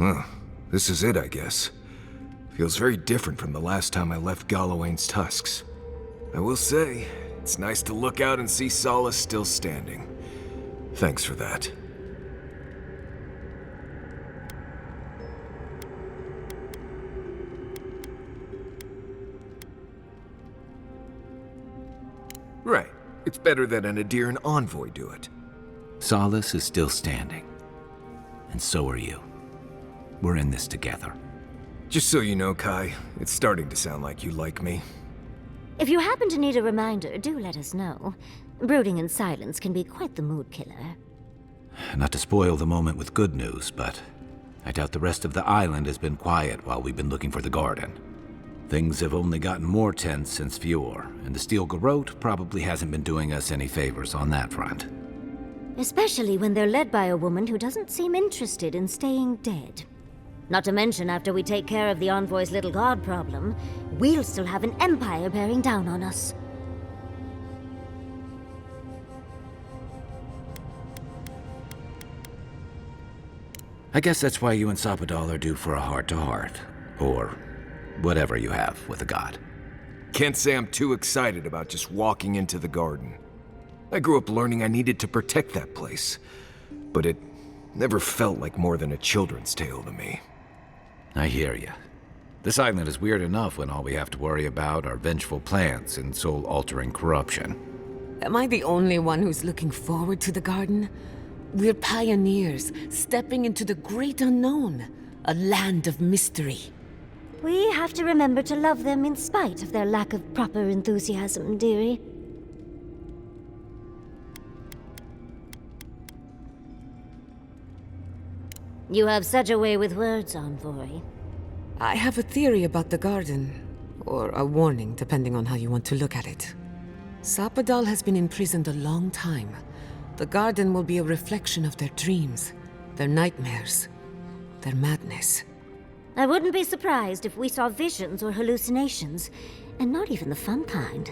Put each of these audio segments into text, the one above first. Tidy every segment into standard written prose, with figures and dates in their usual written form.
Well, this is it, I guess. Feels very different from the last time I left Galawain's tusks. I will say, it's nice to look out and see Solace still standing. Thanks for that. Right. It's better that an Adiran envoy do it. Solace is still standing. And so are you. We're in this together. Just so you know, Kai, it's starting to sound like you like me. If you happen to need a reminder, do let us know. Brooding in silence can be quite the mood killer. Not to spoil the moment with good news, but I doubt the rest of the island has been quiet while we've been looking for the garden. Things have only gotten more tense since Fjord, and the Steel Garrote probably hasn't been doing us any favors on that front. Especially when they're led by a woman who doesn't seem interested in staying dead. Not to mention, after we take care of the Envoy's little god problem, we'll still have an empire bearing down on us. I guess that's why you and Sapadal are due for a heart-to-heart, or whatever you have with the god. Can't say I'm too excited about just walking into the garden. I grew up learning I needed to protect that place, but it never felt like more than a children's tale to me. I hear you. This island is weird enough when all we have to worry about are vengeful plans and soul-altering corruption. Am I the only one who's looking forward to the garden? We're pioneers, stepping into the great unknown, a land of mystery. We have to remember to love them in spite of their lack of proper enthusiasm, dearie. You have such a way with words, Envoy. I have a theory about the garden, or a warning, depending on how you want to look at it. Sapadal has been imprisoned a long time. The garden will be a reflection of their dreams, their nightmares, their madness. I wouldn't be surprised if we saw visions or hallucinations, and not even the fun kind.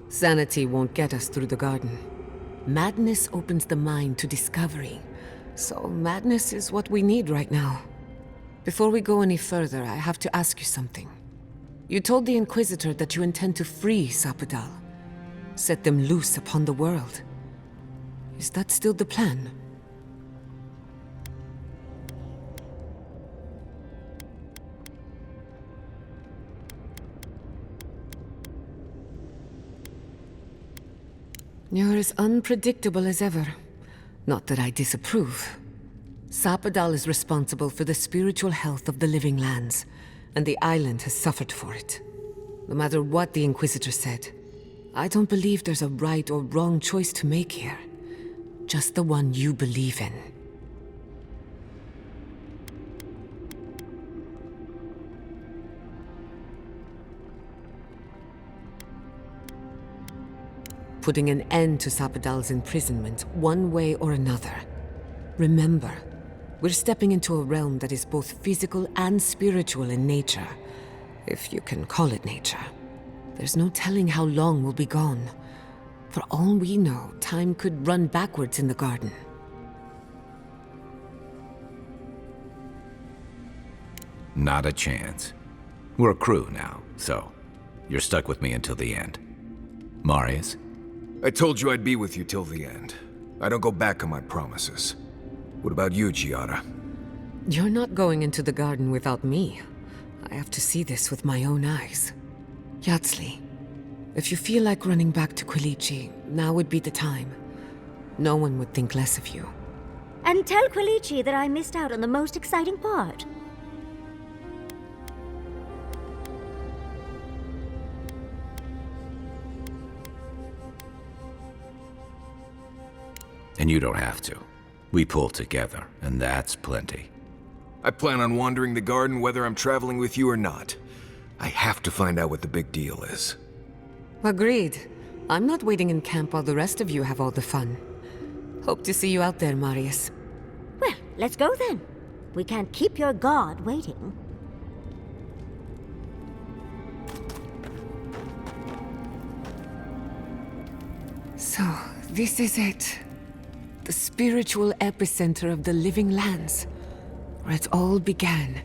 Sanity won't get us through the garden. Madness opens the mind to discovery. So madness is what we need right now. Before we go any further, I have to ask you something. You told the Inquisitor that you intend to free Sapadal. Set them loose upon the world. Is that still the plan? You're as unpredictable as ever. Not that I disapprove. Sapadal is responsible for the spiritual health of the living lands, and the island has suffered for it. No matter what the Inquisitor said, I don't believe there's a right or wrong choice to make here. Just the one you believe in. Putting an end to Sapadal's imprisonment, one way or another. Remember, we're stepping into a realm that is both physical and spiritual in nature. If you can call it nature. There's no telling how long we'll be gone. For all we know, time could run backwards in the garden. Not a chance. We're a crew now, so you're stuck with me until the end. Marius? I told you I'd be with you till the end. I don't go back on my promises. What about you, Giada? You're not going into the garden without me. I have to see this with my own eyes. Yatsli, if you feel like running back to Quilici, now would be the time. No one would think less of you. And tell Quilici that I missed out on the most exciting part. And you don't have to. We pull together, and that's plenty. I plan on wandering the garden whether I'm traveling with you or not. I have to find out what the big deal is. Agreed. I'm not waiting in camp while the rest of you have all the fun. Hope to see you out there, Marius. Well, let's go then. We can't keep your god waiting. So, this is it. The spiritual epicenter of the living lands. Where it all began,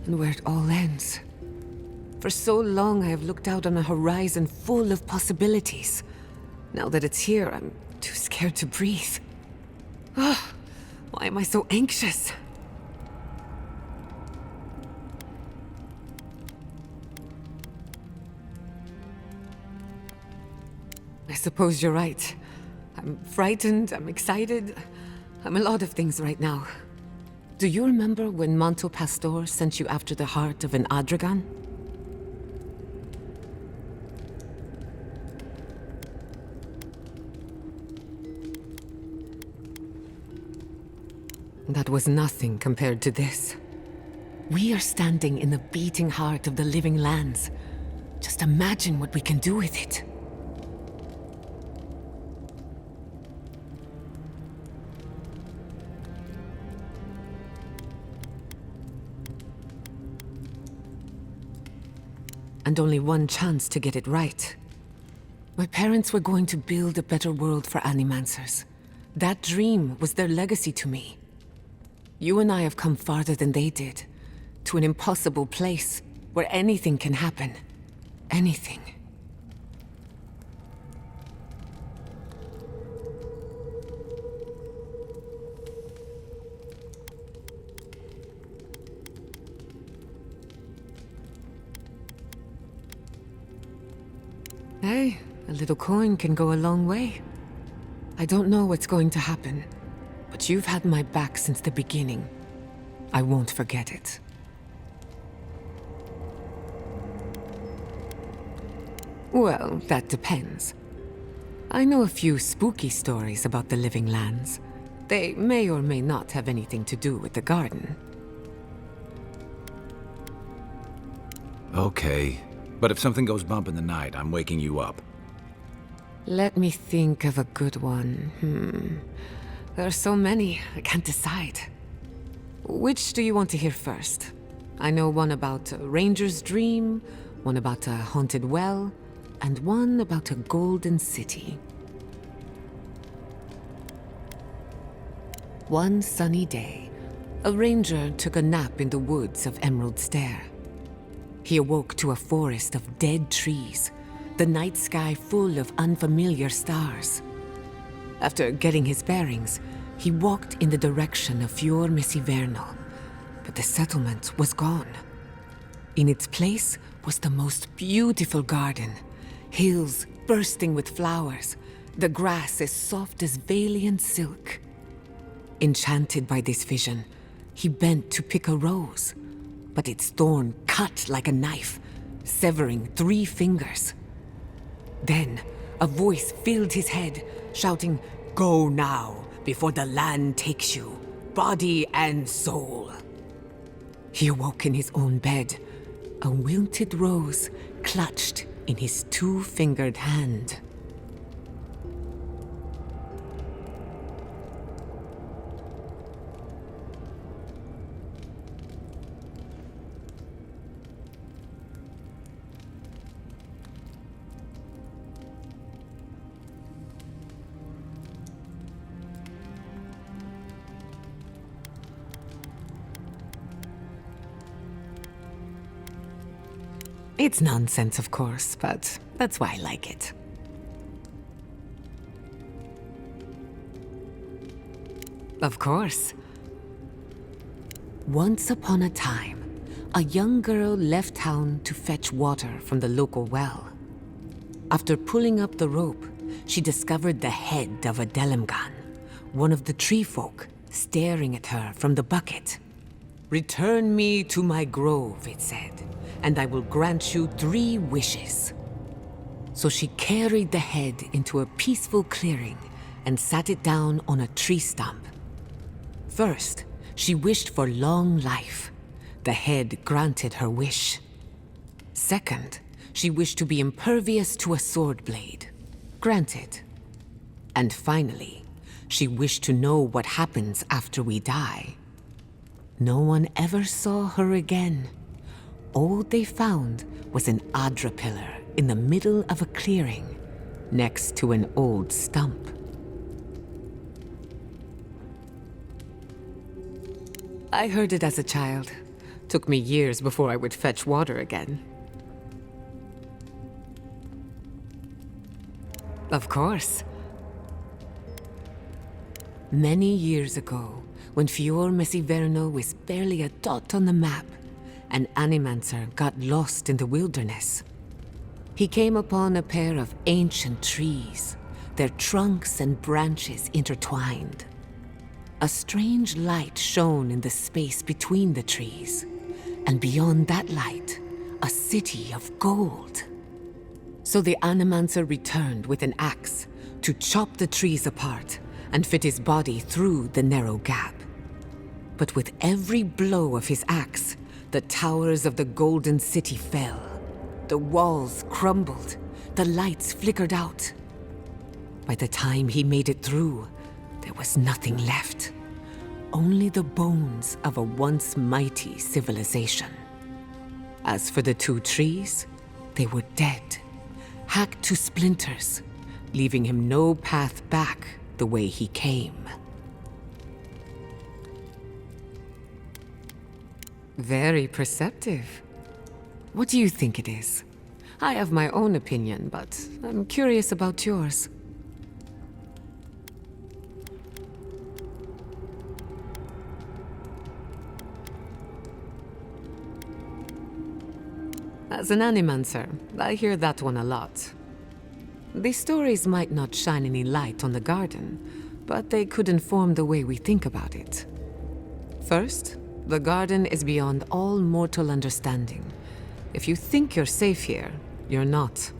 and where it all ends. For so long I have looked out on a horizon full of possibilities. Now that it's here, I'm too scared to breathe. Why am I so anxious? I suppose you're right. I'm frightened, I'm excited. I'm a lot of things right now. Do you remember when Manto Pastor sent you after the heart of an Adragan? That was nothing compared to this. We are standing in the beating heart of the living lands. Just imagine what we can do with it. And only one chance to get it right. My parents were going to build a better world for Animancers. That dream was their legacy to me. You and I have come farther than they did, to an impossible place where anything can happen. Anything. Hey, a little coin can go a long way. I don't know what's going to happen, but you've had my back since the beginning. I won't forget it. Well, that depends. I know a few spooky stories about the living lands. They may or may not have anything to do with the garden. Okay. But if something goes bump in the night, I'm waking you up. Let me think of a good one. There are so many, I can't decide. Which do you want to hear first? I know one about a ranger's dream, one about a haunted well, and one about a golden city. One sunny day, a ranger took a nap in the woods of Emerald Stair. He awoke to a forest of dead trees, the night sky full of unfamiliar stars. After getting his bearings, he walked in the direction of Fior Messivernal, but the settlement was gone. In its place was the most beautiful garden, hills bursting with flowers, the grass as soft as Valiant silk. Enchanted by this vision, he bent to pick a rose, but its thorn cut like a knife, severing 3 fingers. Then, a voice filled his head, shouting, "Go now, before the land takes you, body and soul." He awoke in his own bed, a wilted rose clutched in his 2-fingered hand. It's nonsense, of course, but that's why I like it. Of course. Once upon a time, a young girl left town to fetch water from the local well. After pulling up the rope, she discovered the head of a Delimgan, one of the tree folk, staring at her from the bucket. "Return me to my grove," it said, "and I will grant you 3 wishes." So she carried the head into a peaceful clearing and sat it down on a tree stump. First, she wished for long life. The head granted her wish. Second, she wished to be impervious to a sword blade. Granted. And finally, she wished to know what happens after we die. No one ever saw her again. All they found was an Adra pillar in the middle of a clearing, next to an old stump. I heard it as a child. Took me years before I would fetch water again. Of course. Many years ago, when Fior Messiverno was barely a dot on the map, an animancer got lost in the wilderness. He came upon a pair of ancient trees, their trunks and branches intertwined. A strange light shone in the space between the trees, and beyond that light, a city of gold. So the animancer returned with an axe to chop the trees apart and fit his body through the narrow gap. But with every blow of his axe, the towers of the golden city fell. The walls crumbled, the lights flickered out. By the time he made it through, there was nothing left. Only the bones of a once mighty civilization. As for the two trees, they were dead, hacked to splinters, leaving him no path back the way he came. Very perceptive. What do you think it is? I have my own opinion, but I'm curious about yours. As an animancer, I hear that one a lot. These stories might not shine any light on the garden, but they could inform the way we think about it. First, the garden is beyond all mortal understanding. If you think you're safe here, you're not.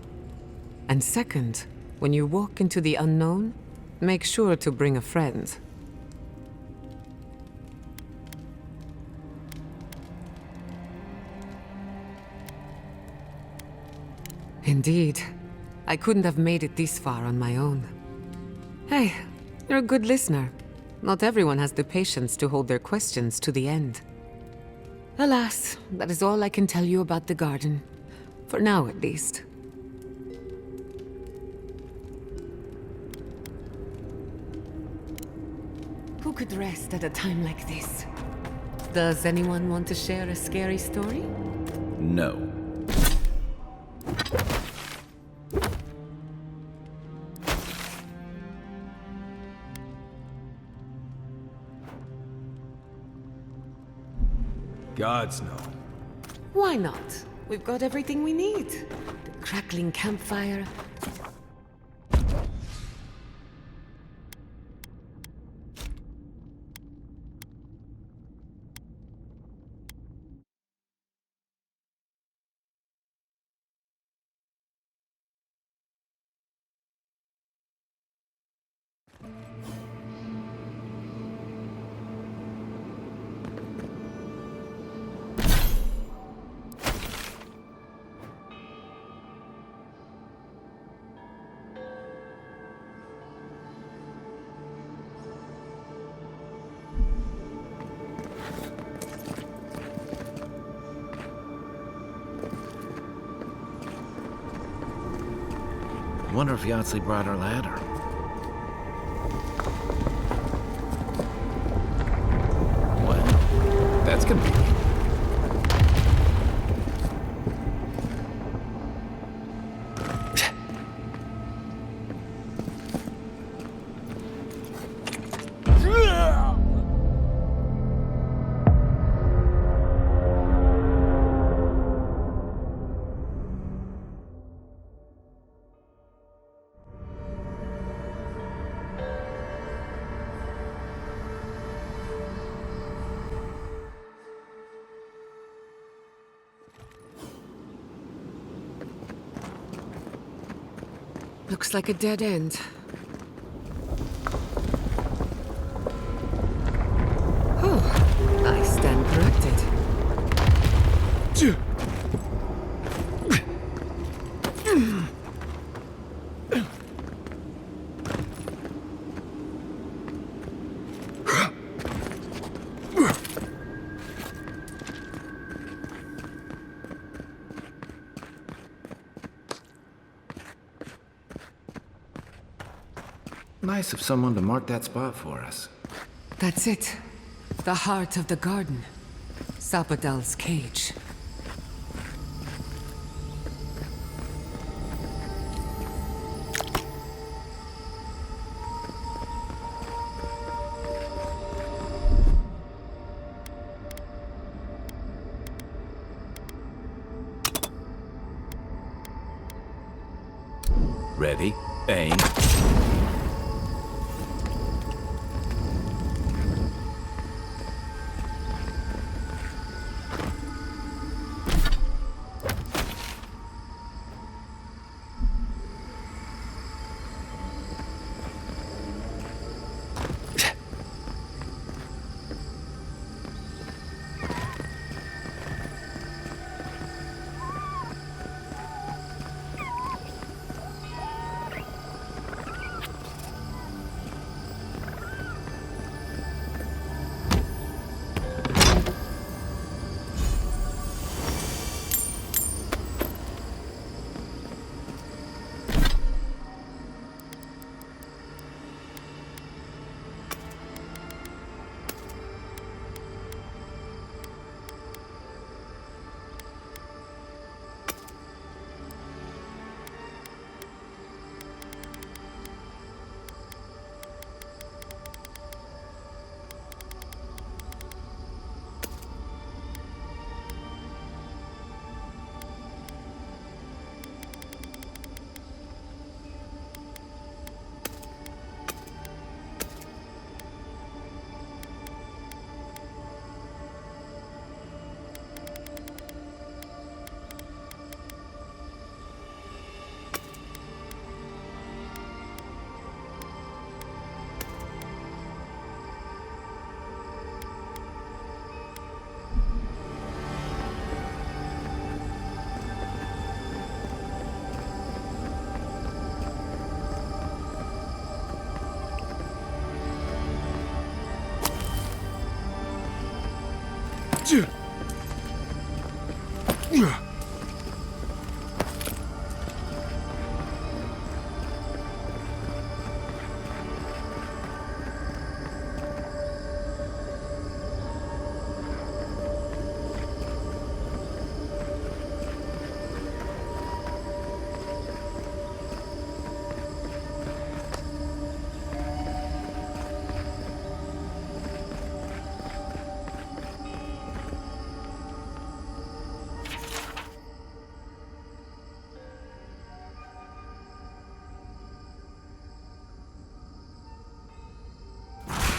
And second, when you walk into the unknown, make sure to bring a friend. Indeed. I couldn't have made it this far on my own. Hey, you're a good listener. Not everyone has the patience to hold their questions to the end. Alas, that is all I can tell you about the garden. For now, at least. Who could rest at a time like this? Does anyone want to share a scary story? No. Gods no. Why not? We've got everything we need. The crackling campfire. Wonder if Yahtzee brought her ladder. Well, that's convenient. Looks like a dead end. Oh, I stand corrected. Nice of someone to mark that spot for us. That's it. The heart of the garden. Sapadal's cage. Ready, aim.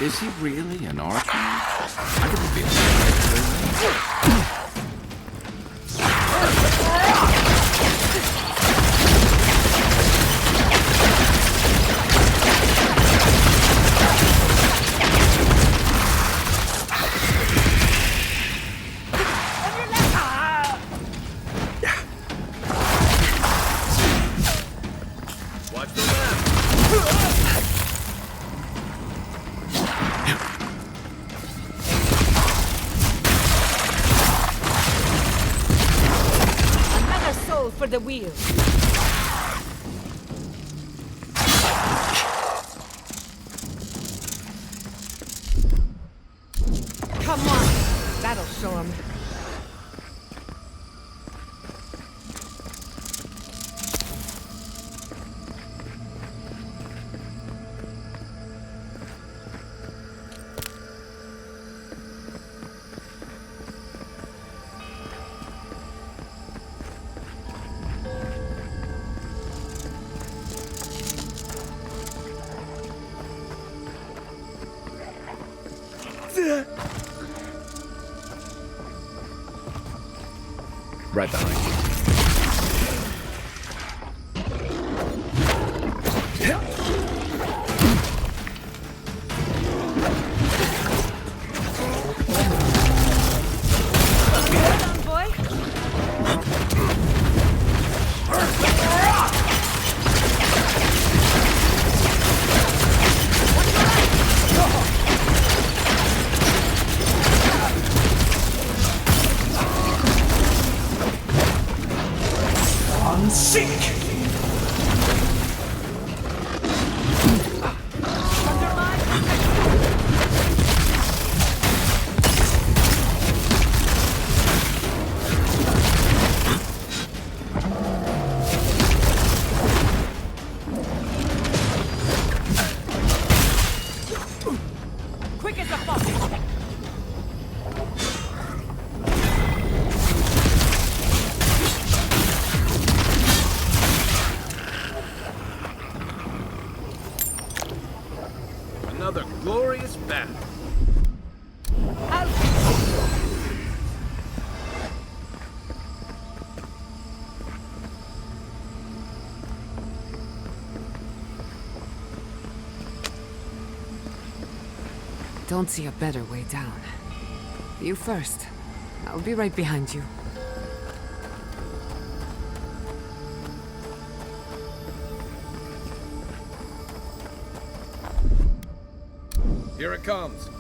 Is he really an archer? I could be a for the wheel. Come on, that'll show him. Right behind you. Sink! don't see a better way down. You first. I'll be right behind you. Here it comes.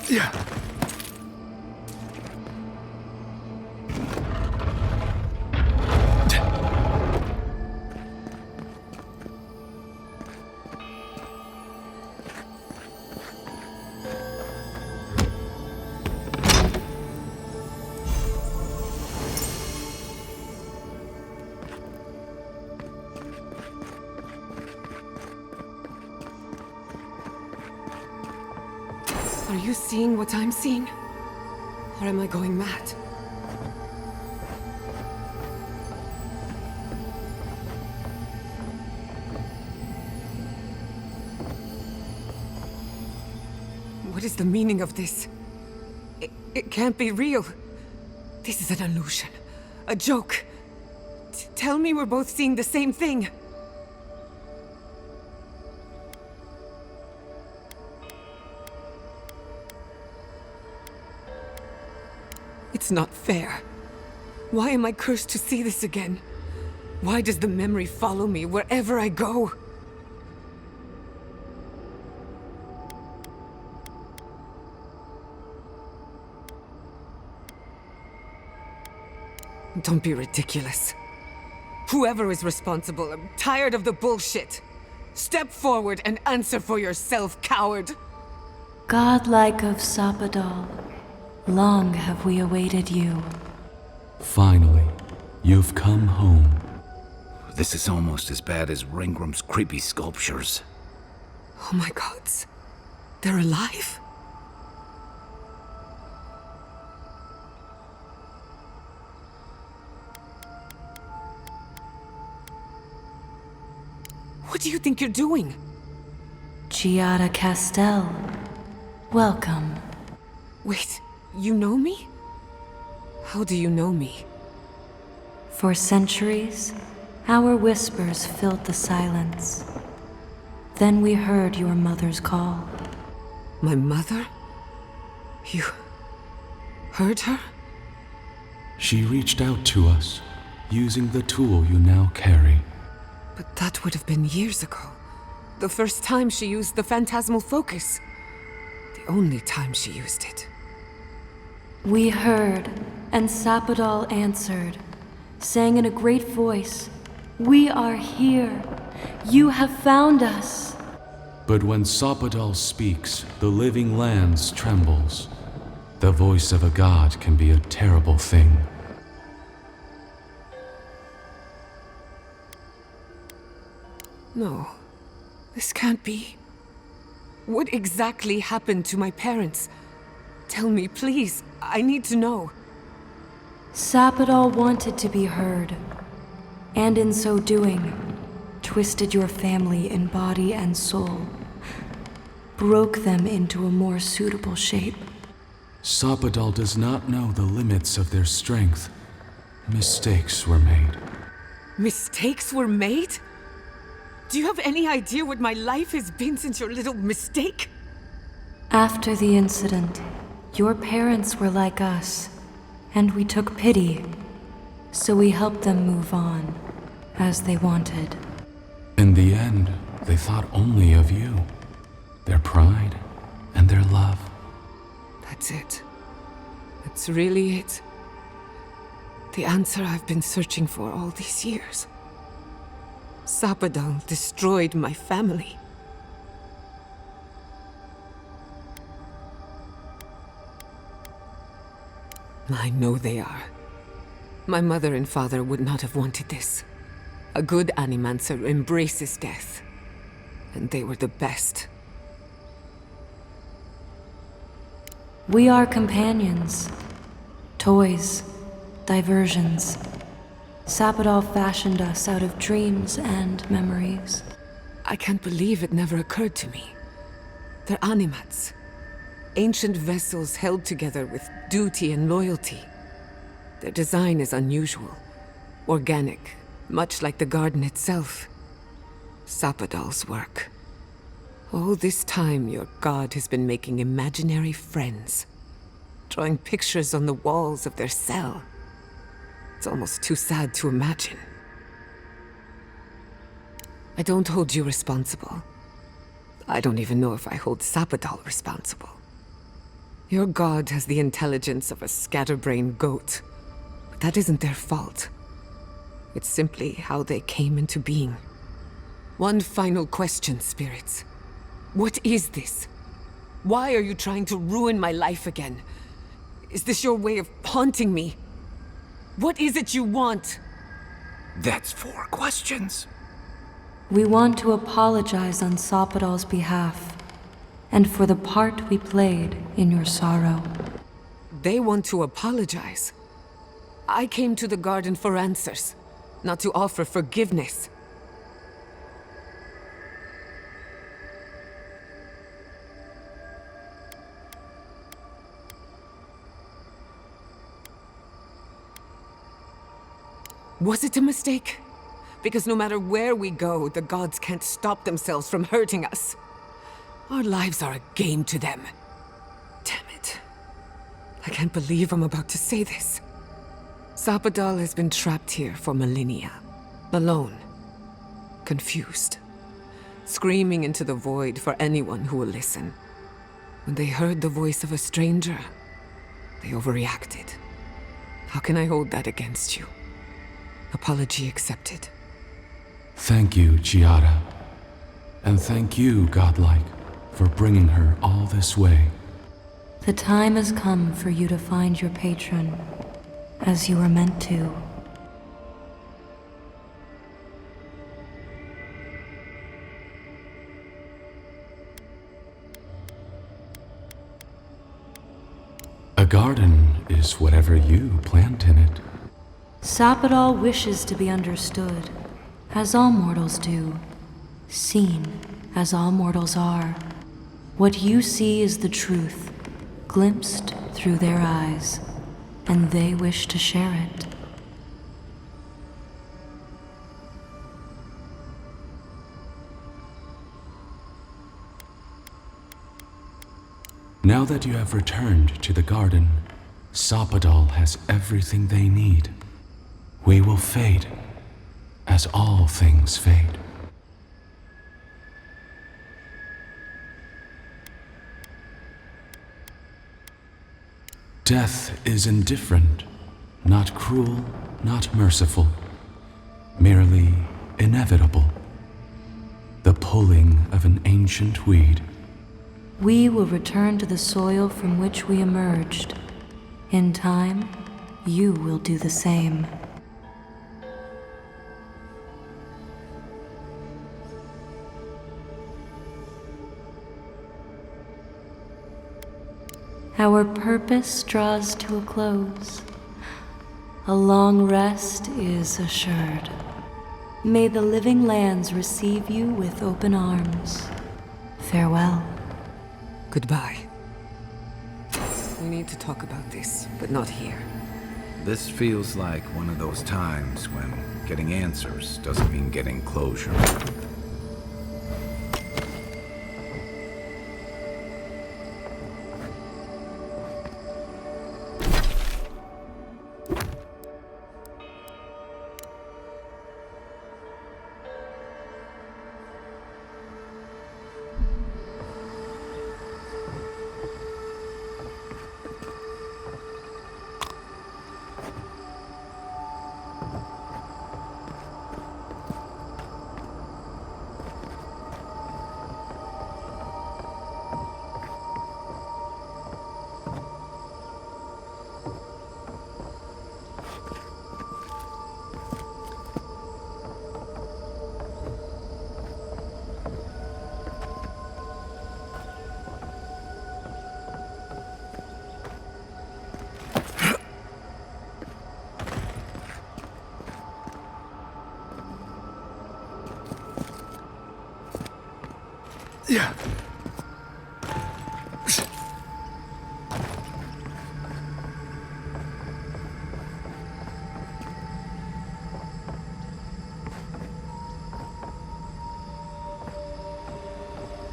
Yeah. Are you seeing what I'm seeing? Or am I going mad? What is the meaning of this? It can't be real. This is an illusion. A joke. Tell me we're both seeing the same thing. It's not fair. Why am I cursed to see this again? Why does the memory follow me wherever I go? Don't be ridiculous. Whoever is responsible, I'm tired of the bullshit. Step forward and answer for yourself, coward! Godlike of Sapadal, long have we awaited you. Finally, you've come home. This is almost as bad as Ringram's creepy sculptures. Oh my gods. They're alive? What do you think you're doing? Giada Castel, welcome. Wait, you know me? How do you know me? For centuries, our whispers filled the silence. Then we heard your mother's call. My mother? You heard her? She reached out to us, using the tool you now carry. But that would have been years ago. The first time she used the phantasmal focus. The only time she used it. We heard, and Sapadal answered, saying in a great voice, "We are here. You have found us." But when Sapadal speaks, the living lands trembles. The voice of a god can be a terrible thing. No, this can't be. What exactly happened to my parents? Tell me, please. I need to know. Sapadal wanted to be heard, and in so doing, twisted your family in body and soul, broke them into a more suitable shape. Sapadal does not know the limits of their strength. Mistakes were made. Mistakes were made? Do you have any idea what my life has been since your little mistake? After the incident, your parents were like us, and we took pity, so we helped them move on, as they wanted. In the end, they thought only of you, their pride, and their love. That's it. That's really it. The answer I've been searching for all these years. Sapadal destroyed my family. I know they are. My mother and father would not have wanted this. A good Animancer embraces death. And they were the best. We are companions, toys, diversions. Sapadal fashioned us out of dreams and memories. I can't believe it never occurred to me. They're animats. Ancient vessels held together with duty and loyalty. Their design is unusual, organic, much like the garden itself. Sapadal's work. All this time, your god has been making imaginary friends, drawing pictures on the walls of their cell. It's almost too sad to imagine. I don't hold you responsible. I don't even know if I hold Sapadal responsible. Your god has the intelligence of a scatterbrained goat. But that isn't their fault. It's simply how they came into being. One final question, spirits. What is this? Why are you trying to ruin my life again? Is this your way of haunting me? What is it you want? That's 4 questions. We want to apologize on Sopadal's behalf, and for the part we played in your sorrow. They want to apologize. I came to the garden for answers, not to offer forgiveness. Was it a mistake? Because no matter where we go, the gods can't stop themselves from hurting us. Our lives are a game to them. Damn it. I can't believe I'm about to say this. Sopadal has been trapped here for millennia. Alone. Confused. Screaming into the void for anyone who will listen. When they heard the voice of a stranger, they overreacted. How can I hold that against you? Apology accepted. Thank you, Chiara. And thank you, Godlike, for bringing her all this way. The time has come for you to find your patron, as you were meant to. A garden is whatever you plant in it. Sopadal wishes to be understood, as all mortals do. Seen, as all mortals are. What you see is the truth, glimpsed through their eyes, and they wish to share it. Now that you have returned to the garden, Sopadal has everything they need. We will fade, as all things fade. Death is indifferent, not cruel, not merciful, merely inevitable. The pulling of an ancient weed. We will return to the soil from which we emerged. In time, you will do the same. Our purpose draws to a close. A long rest is assured. May the living lands receive you with open arms. Farewell. Goodbye. We need to talk about this, but not here. This feels like one of those times when getting answers doesn't mean getting closure. Yeah.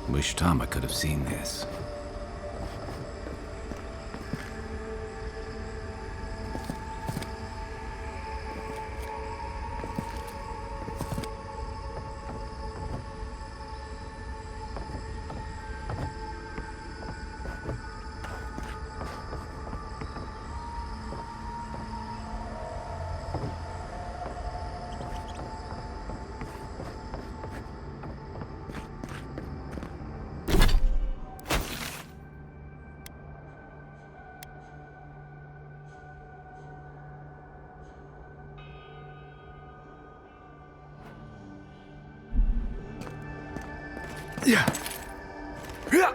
Wish Tama could have seen this. Yeah. Yeah.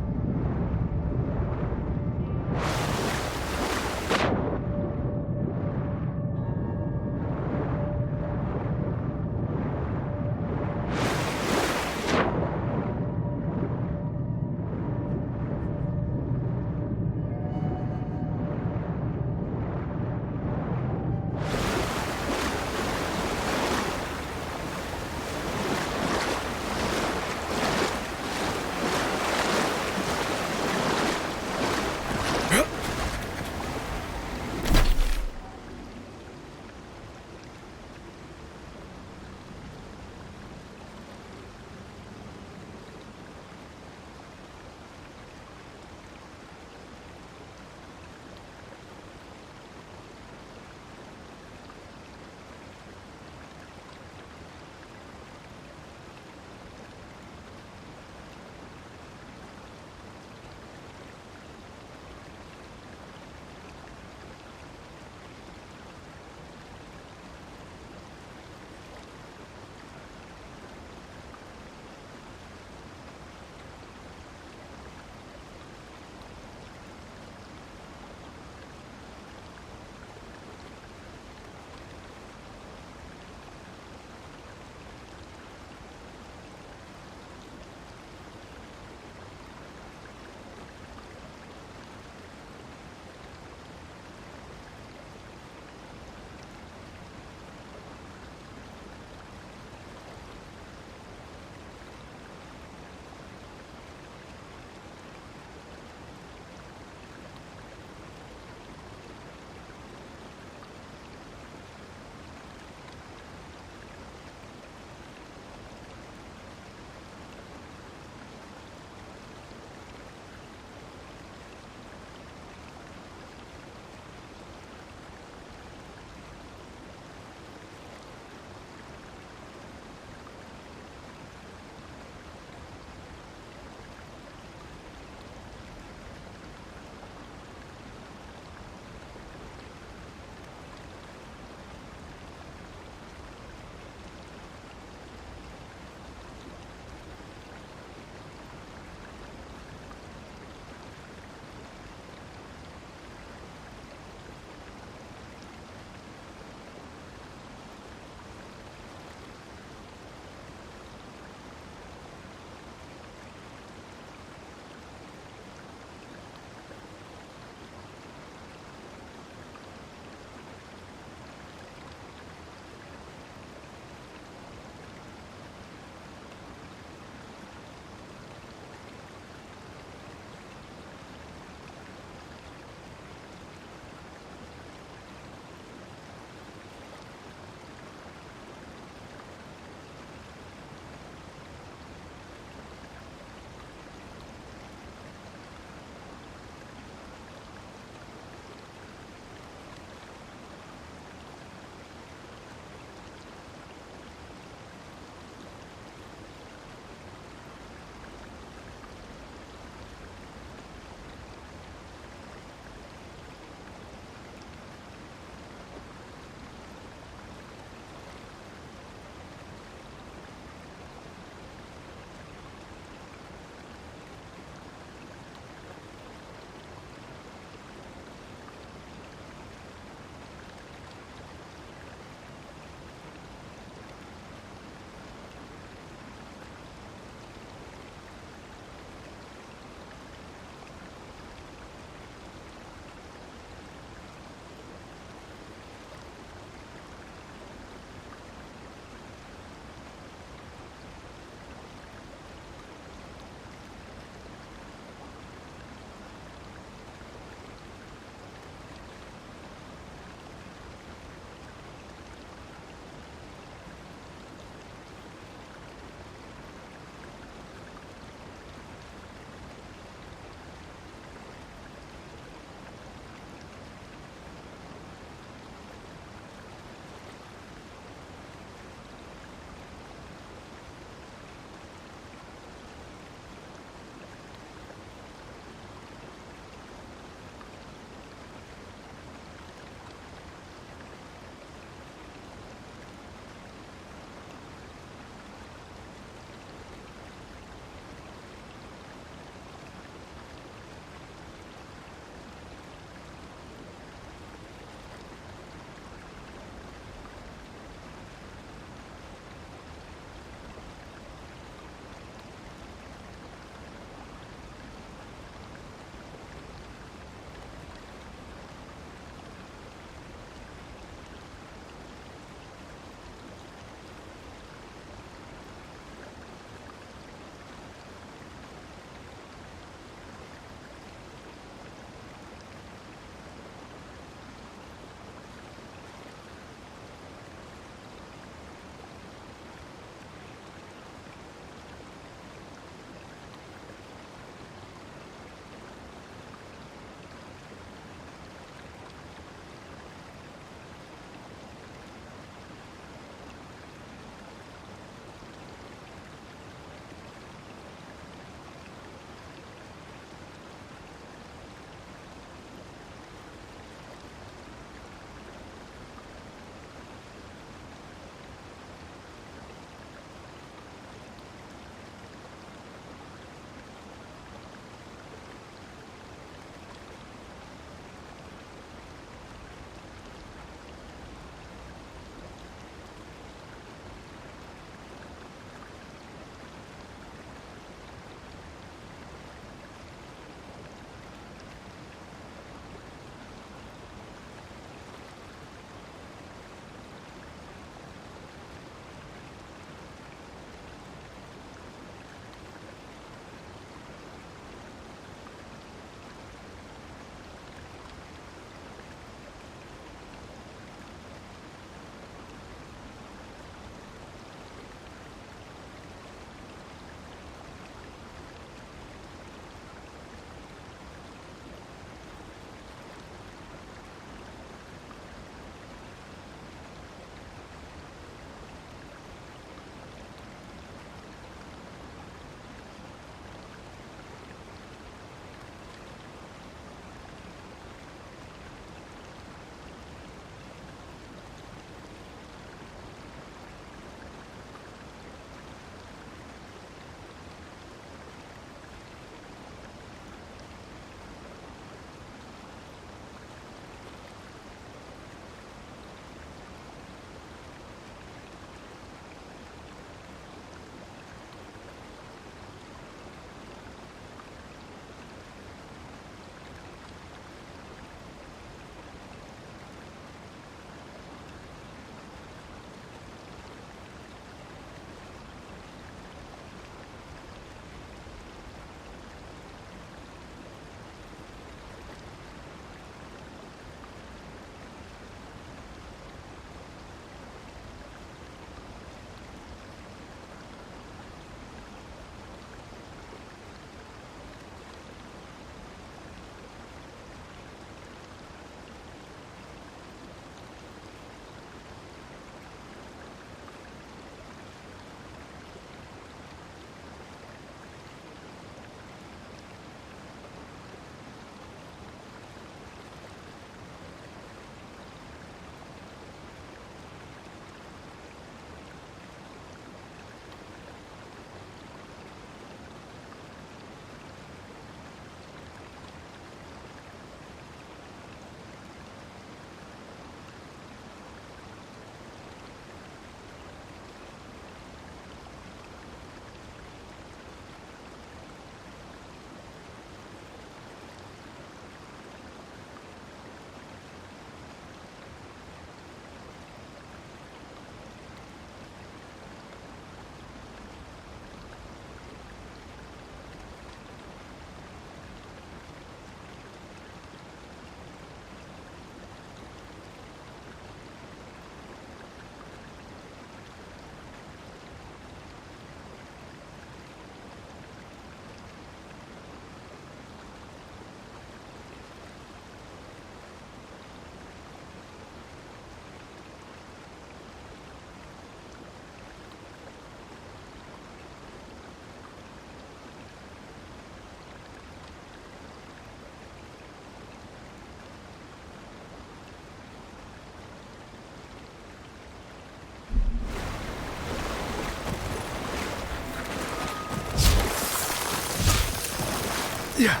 Yeah.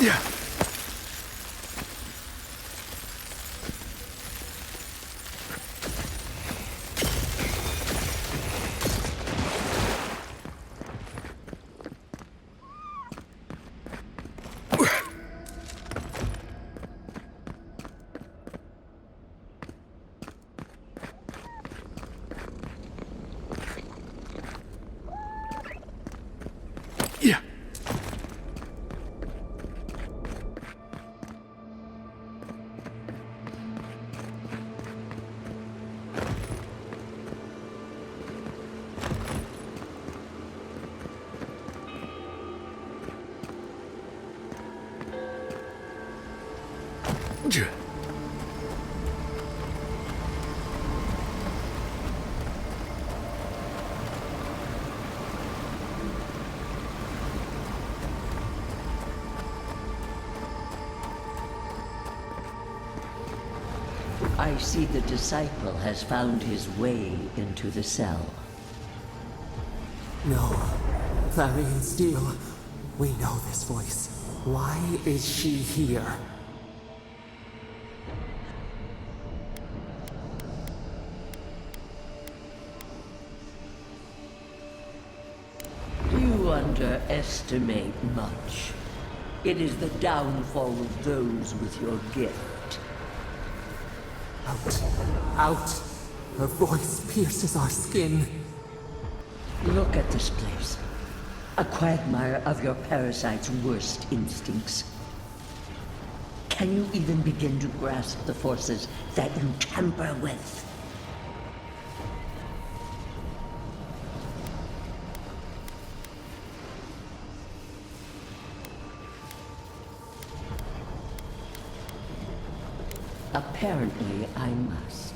Yeah. Yeah. I see the disciple has found his way into the cell. No. Clarion Steel. We know this voice. Why is she here? You underestimate much. It is the downfall of those with your gift. Out. Out. Her voice pierces our skin. Look at this place. A quagmire of your parasite's worst instincts. Can you even begin to grasp the forces that you tamper with? Apparently, I must.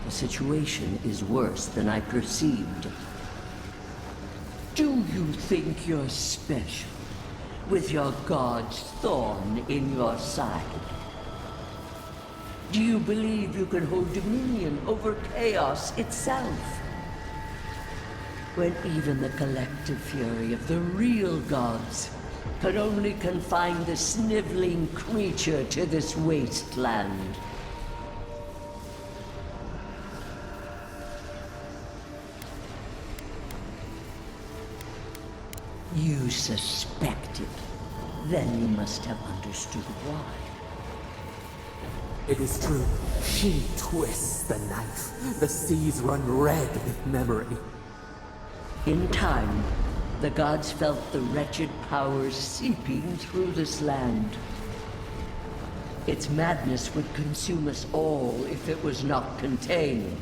The situation is worse than I perceived. Do you think you're special, with your god's thorn in your side? Do you believe you can hold dominion over chaos itself? When even the collective fury of the real gods could only confine the sniveling creature to this wasteland. You suspected. Then you must have understood why. It is true. She twists the knife. The seas run red with memory. In time, the gods felt the wretched powers seeping through this land. Its madness would consume us all if it was not contained.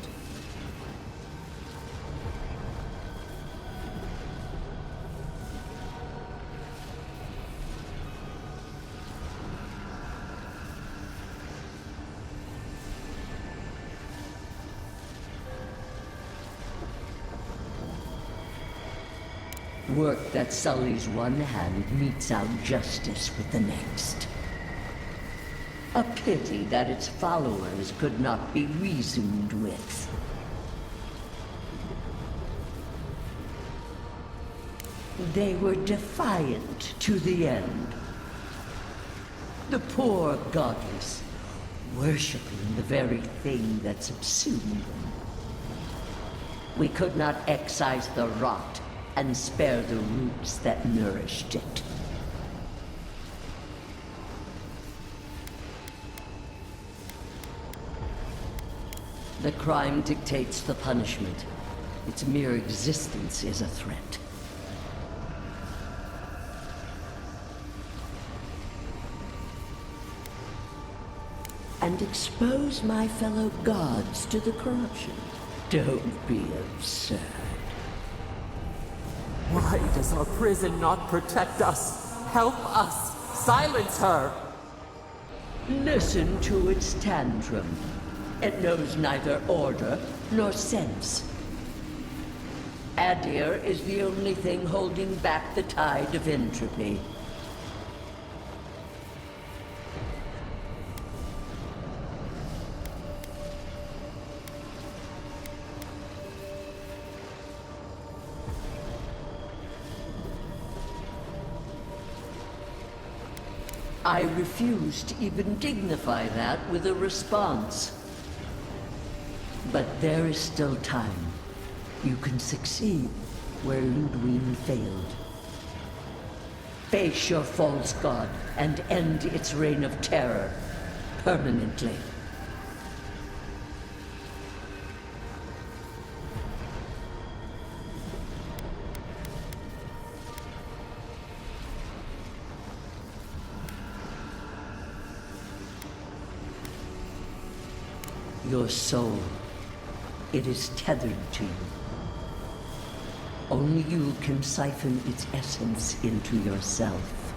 Work that sullies one hand meets out justice with the next. A pity that its followers could not be reasoned with. They were defiant to the end. The poor godless, worshipping the very thing that subsumed them. We could not excise the rot and spare the roots that nourished it. The crime dictates the punishment. Its mere existence is a threat. And expose my fellow gods to the corruption. Don't be absurd. Why does our prison not protect us? help us! Silence her! Listen to its tantrum. It knows neither order nor sense. Adir is the only thing holding back the tide of entropy. I refuse to even dignify that with a response. But there is still time. You can succeed where Ludwig failed. Face your false god and end its reign of terror permanently. Your soul, it is tethered to you. Only you can siphon its essence into yourself.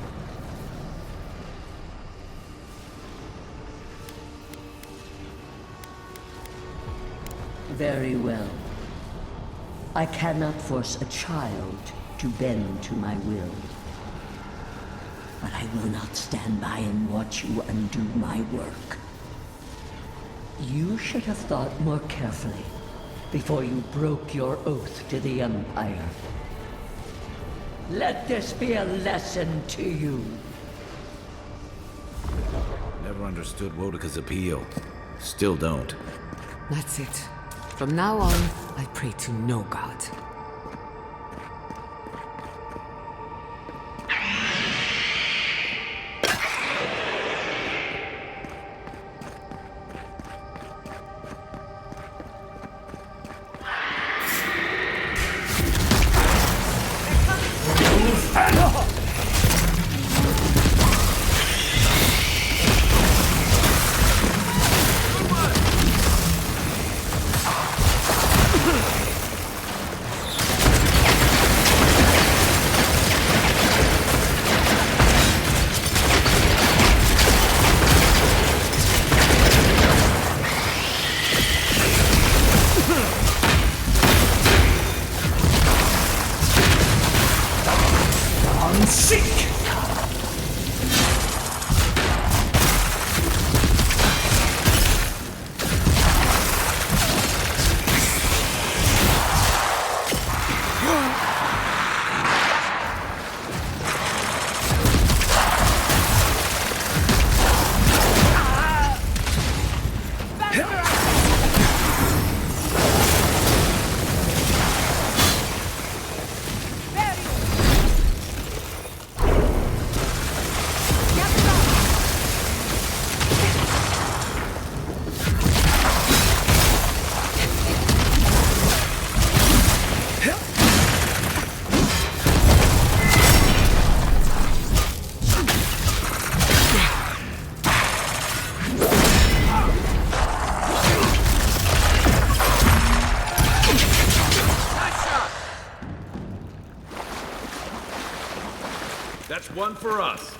Very well. I cannot force a child to bend to my will. But I will not stand by and watch you undo my work. You should have thought more carefully before you broke your oath to the Empire. Let this be a lesson to you. Never understood Wodika's appeal. Still don't. That's it. From now on, I pray to no god. That's one for us.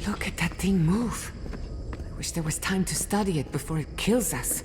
Look at that thing move. I wish there was time to study it before it kills us.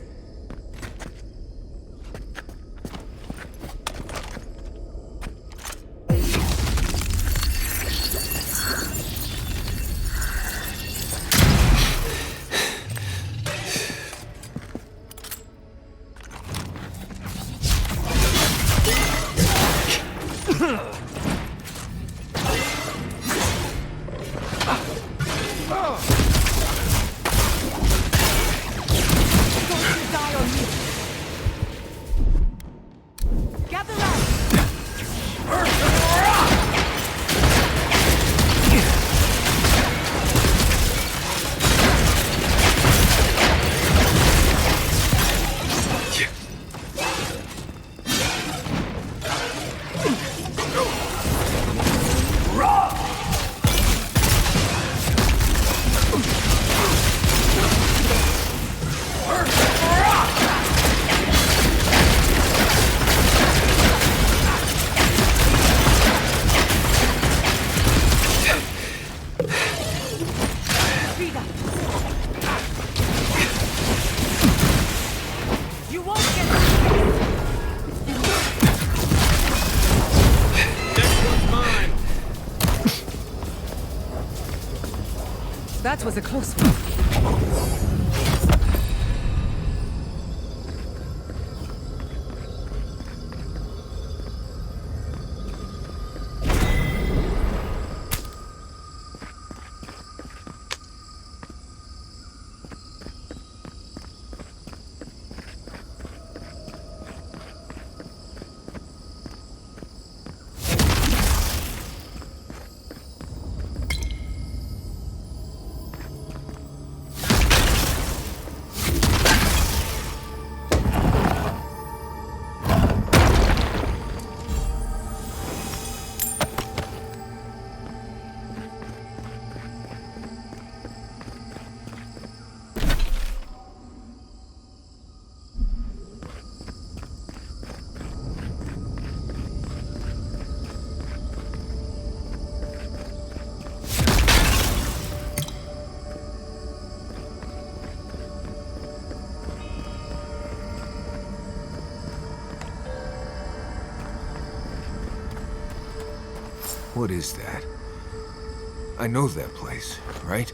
That was a close one. What is that? I know that place, right?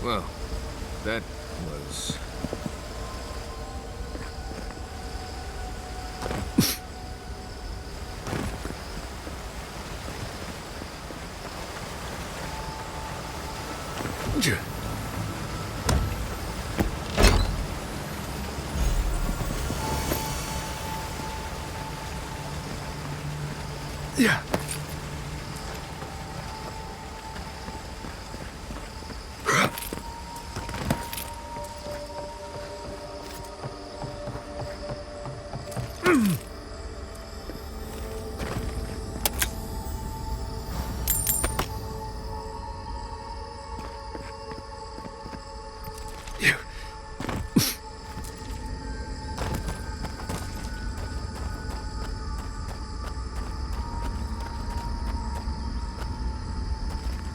Well, that was... Yeah.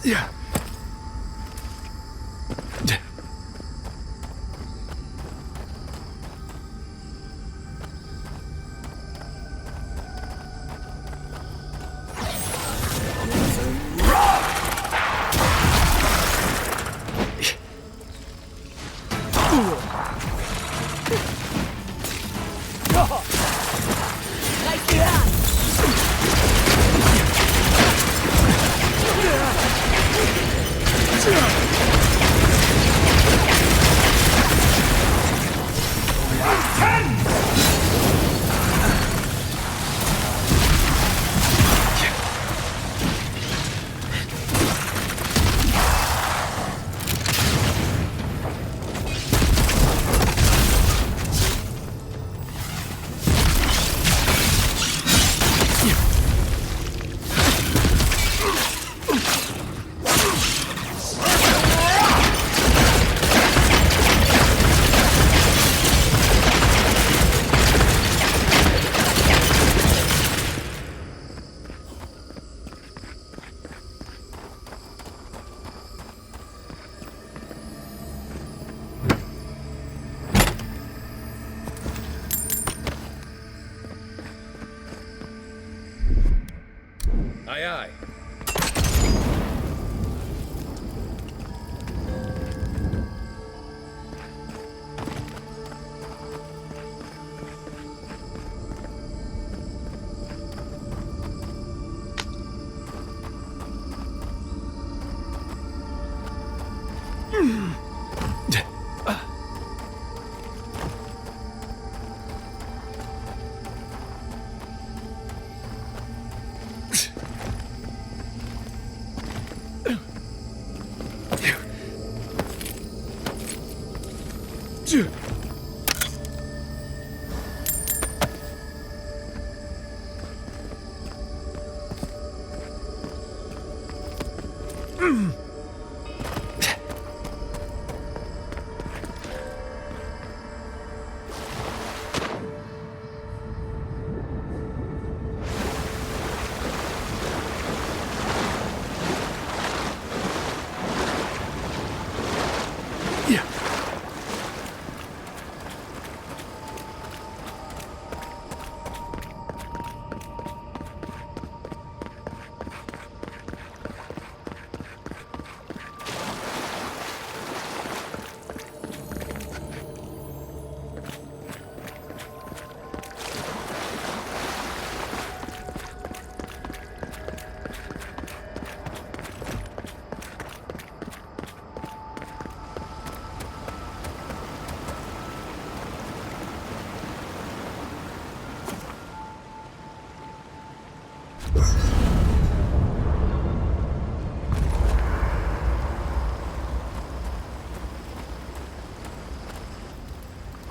Yeah. Aye, aye.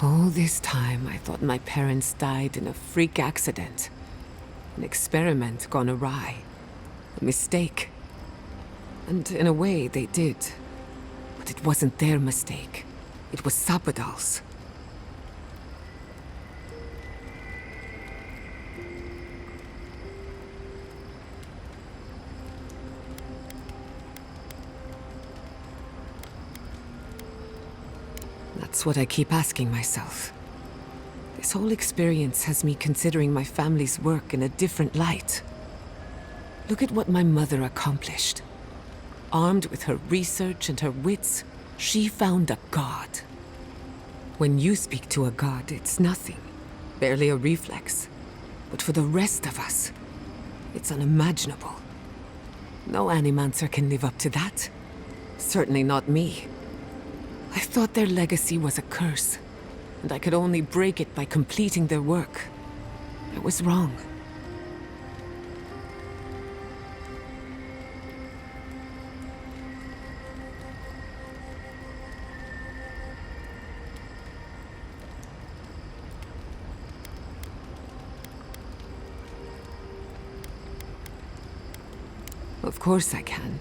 All this time, I thought my parents died in a freak accident. An experiment gone awry. A mistake. And in a way, they did. But it wasn't their mistake. It was Sapadal's. That's what I keep asking myself. This whole experience has me considering my family's work in a different light. Look at what my mother accomplished. Armed with her research and her wits, she found a god. When you speak to a god, it's nothing. Barely a reflex. But for the rest of us, it's unimaginable. No Animancer can live up to that. Certainly not me. I thought their legacy was a curse, and I could only break it by completing their work. I was wrong. Of course I can.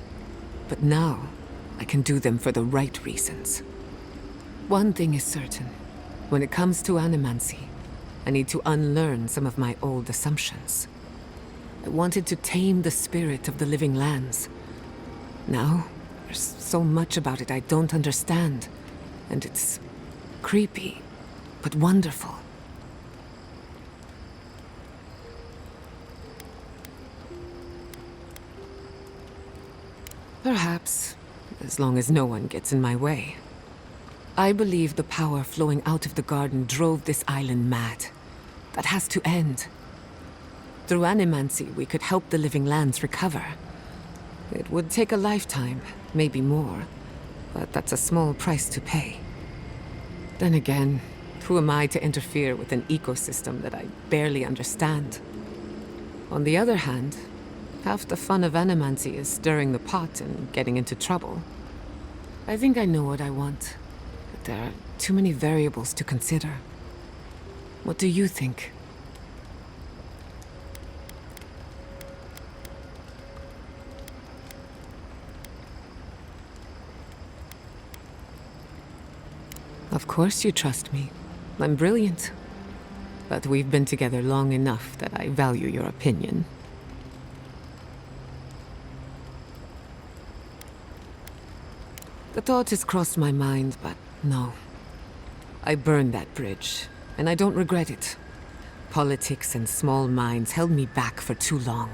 But now, I can do them for the right reasons. One thing is certain. When it comes to animancy, I need to unlearn some of my old assumptions. I wanted to tame the spirit of the living lands. Now, there's so much about it I don't understand. And it's creepy, but wonderful. Perhaps, as long as no one gets in my way. I believe the power flowing out of the garden drove this island mad. That has to end. Through animancy, we could help the living lands recover. It would take a lifetime, maybe more, but that's a small price to pay. Then again, who am I to interfere with an ecosystem that I barely understand? On the other hand, half the fun of animancy is stirring the pot and getting into trouble. I think I know what I want, but there are too many variables to consider. What do you think? Of course you trust me. I'm brilliant. But we've been together long enough that I value your opinion. The thought has crossed my mind, but no. I burned that bridge, and I don't regret it. Politics and small minds held me back for too long.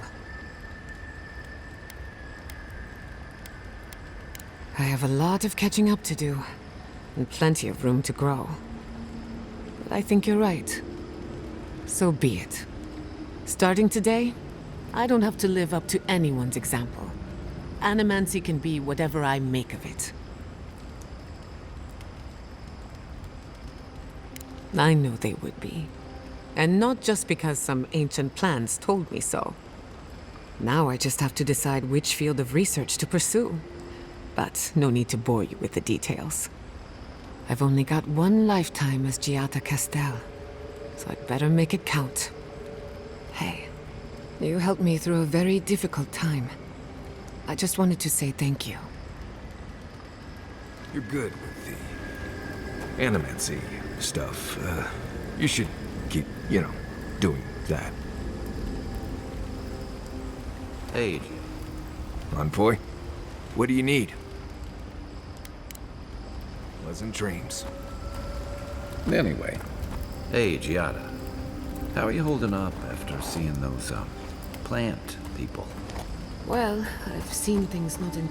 I have a lot of catching up to do, and plenty of room to grow. But I think you're right. So be it. Starting today, I don't have to live up to anyone's example. Animancy can be whatever I make of it. I know they would be. And not just because some ancient plans told me so. Now I just have to decide which field of research to pursue. But no need to bore you with the details. I've only got one lifetime as Giata Castel, so I'd better make it count. Hey, you helped me through a very difficult time. I just wanted to say thank you. You're good with the animancy stuff. You should keep, doing that. Hey, Envoy, what do you need? Pleasant dreams. anyway. Hey, Giada. How are you holding up after seeing those, plant people? Well, I've seen things not in...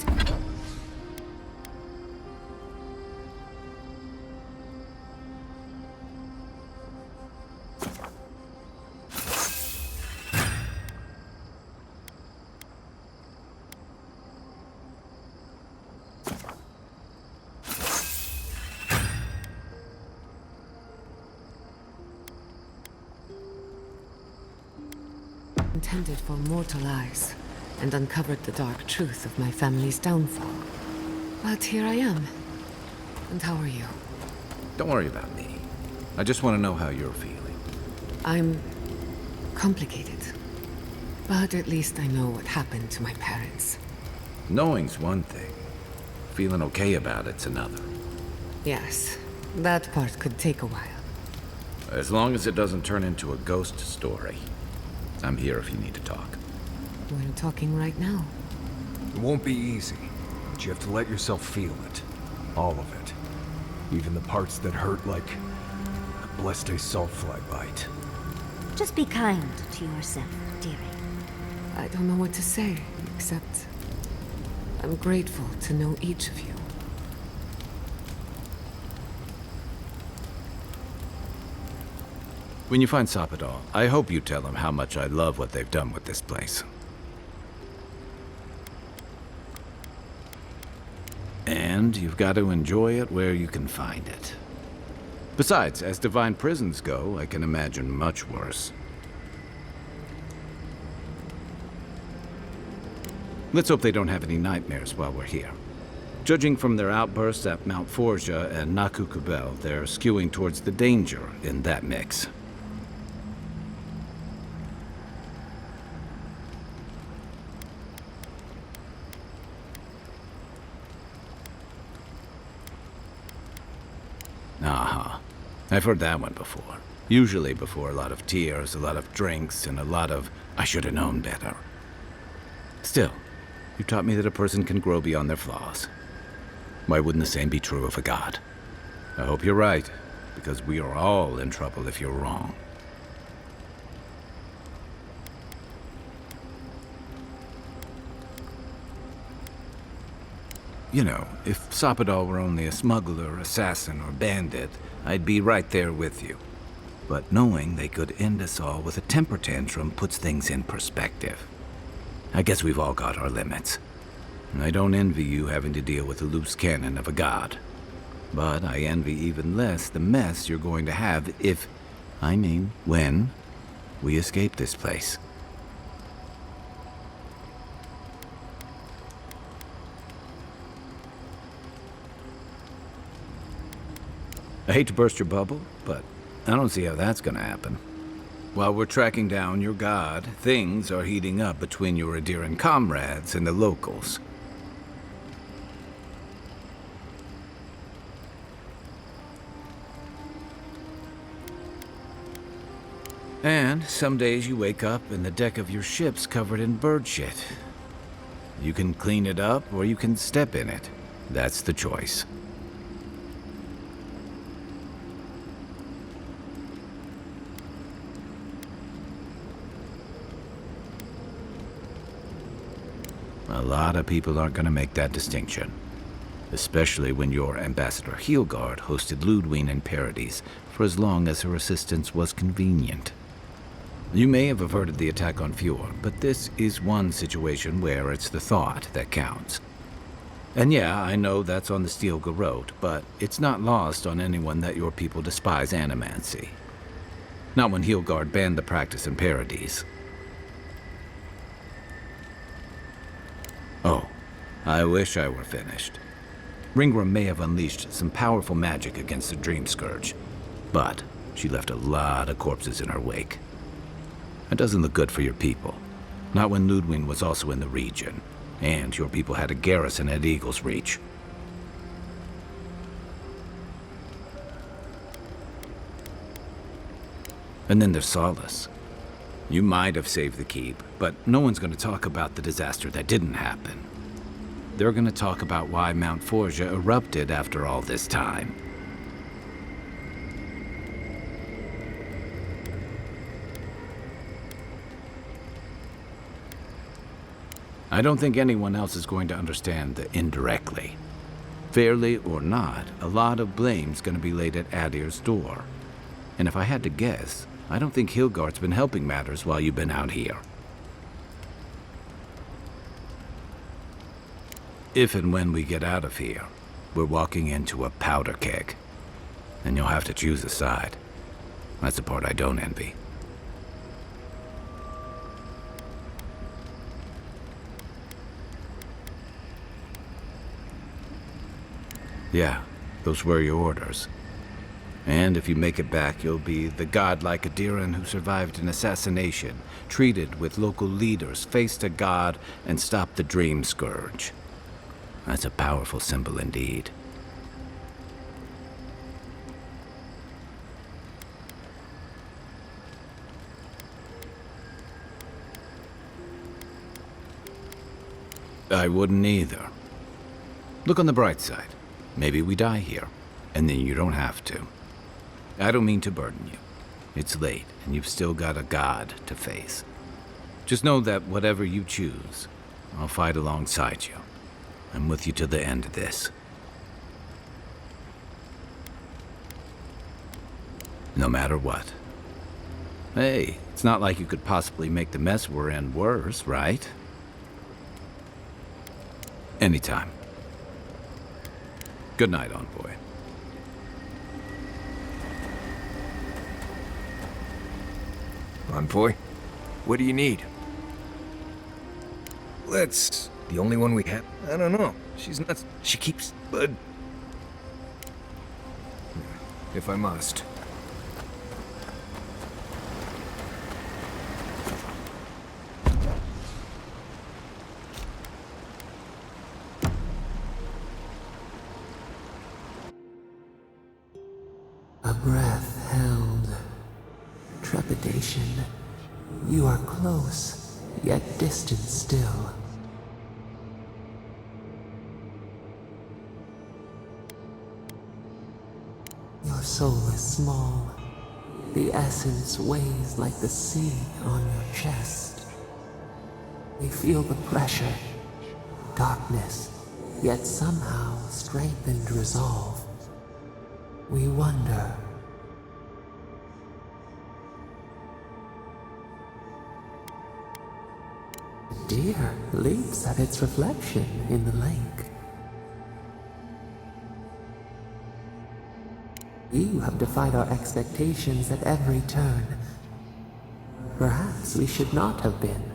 intended for mortal eyes, and uncovered the dark truth of my family's downfall. But here I am. And how are you? Don't worry about me. I just want to know how you're feeling. I'm... complicated. But at least I know what happened to my parents. Knowing's one thing. Feeling okay about it's another. Yes, that part could take a while. As long as it doesn't turn into a ghost story. I'm here if you need to talk. We're talking right now. It won't be easy, but you have to let yourself feel it. All of it. Even the parts that hurt like a blessed saltfly bite. Just be kind to yourself, dearie. I don't know what to say, except... I'm grateful to know each of you. When you find Sapadal, I hope you tell him how much I love what they've done with this place. And you've got to enjoy it where you can find it. Besides, as divine prisons go, I can imagine much worse. Let's hope they don't have any nightmares while we're here. Judging from their outbursts at Mount Forja and Nakukubel, they're skewing towards the danger in that mix. I've heard that one before. Usually before a lot of tears, a lot of drinks, and a lot of, I should have known better. Still, you taught me that a person can grow beyond their flaws. Why wouldn't the same be true of a god? I hope you're right, because we are all in trouble if you're wrong. You know, if Sapadal were only a smuggler, assassin, or bandit, I'd be right there with you. But knowing they could end us all with a temper tantrum puts things in perspective. I guess we've all got our limits. And I don't envy you having to deal with the loose cannon of a god. But I envy even less the mess you're going to have if, when, we escape this place. I hate to burst your bubble, but I don't see how that's gonna happen. While we're tracking down your god, things are heating up between your Adiran comrades and the locals. And some days you wake up and the deck of your ship's covered in bird shit. You can clean it up or you can step in it. That's the choice. A lot of people aren't going to make that distinction. Especially when your Ambassador Heelguard hosted Ludwine in Paradise for as long as her assistance was convenient. You may have averted the attack on Fjord, but this is one situation where it's the thought that counts. And yeah, I know that's on the Steel Garrote, but it's not lost on anyone that your people despise animancy. Not when Heelguard banned the practice in Paradise. Oh, I wish I were finished. Ringram may have unleashed some powerful magic against the Dream Scourge, but she left a lot of corpses in her wake. That doesn't look good for your people. Not when Ludwine was also in the region, and your people had a garrison at Eagle's Reach. And then there's Solace. You might have saved the keep, but no one's going to talk about the disaster that didn't happen. They're going to talk about why Mount Forja erupted after all this time. I don't think anyone else is going to understand the indirectly. Fairly or not, a lot of blame's going to be laid at Adir's door. And if I had to guess, I don't think Heelguard's been helping matters while you've been out here. If and when we get out of here, we're walking into a powder keg. And you'll have to choose a side. That's the part I don't envy. Yeah, those were your orders. And if you make it back, you'll be the godlike Adiran who survived an assassination, treated with local leaders, faced a god, and stopped the Dream Scourge. That's a powerful symbol indeed. I wouldn't either. Look on the bright side. Maybe we die here, and then you don't have to. I don't mean to burden you. It's late, and you've still got a god to face. Just know that whatever you choose, I'll fight alongside you. I'm with you to the end of this. No matter what. Hey, it's not like you could possibly make the mess we're in worse, right? Anytime. Good night, Envoy. Envoy? What do you need? Let's... the only one we have? I don't know. She's nuts. She keeps... But... If I must. A breath held. Trepidation. You are close, yet distant still. Your soul is small. The essence weighs like the sea on your chest. We feel the pressure, darkness, yet somehow strengthened resolve. We wonder. A deer leaps at its reflection in the lake. You have defied our expectations at every turn. Perhaps we should not have been.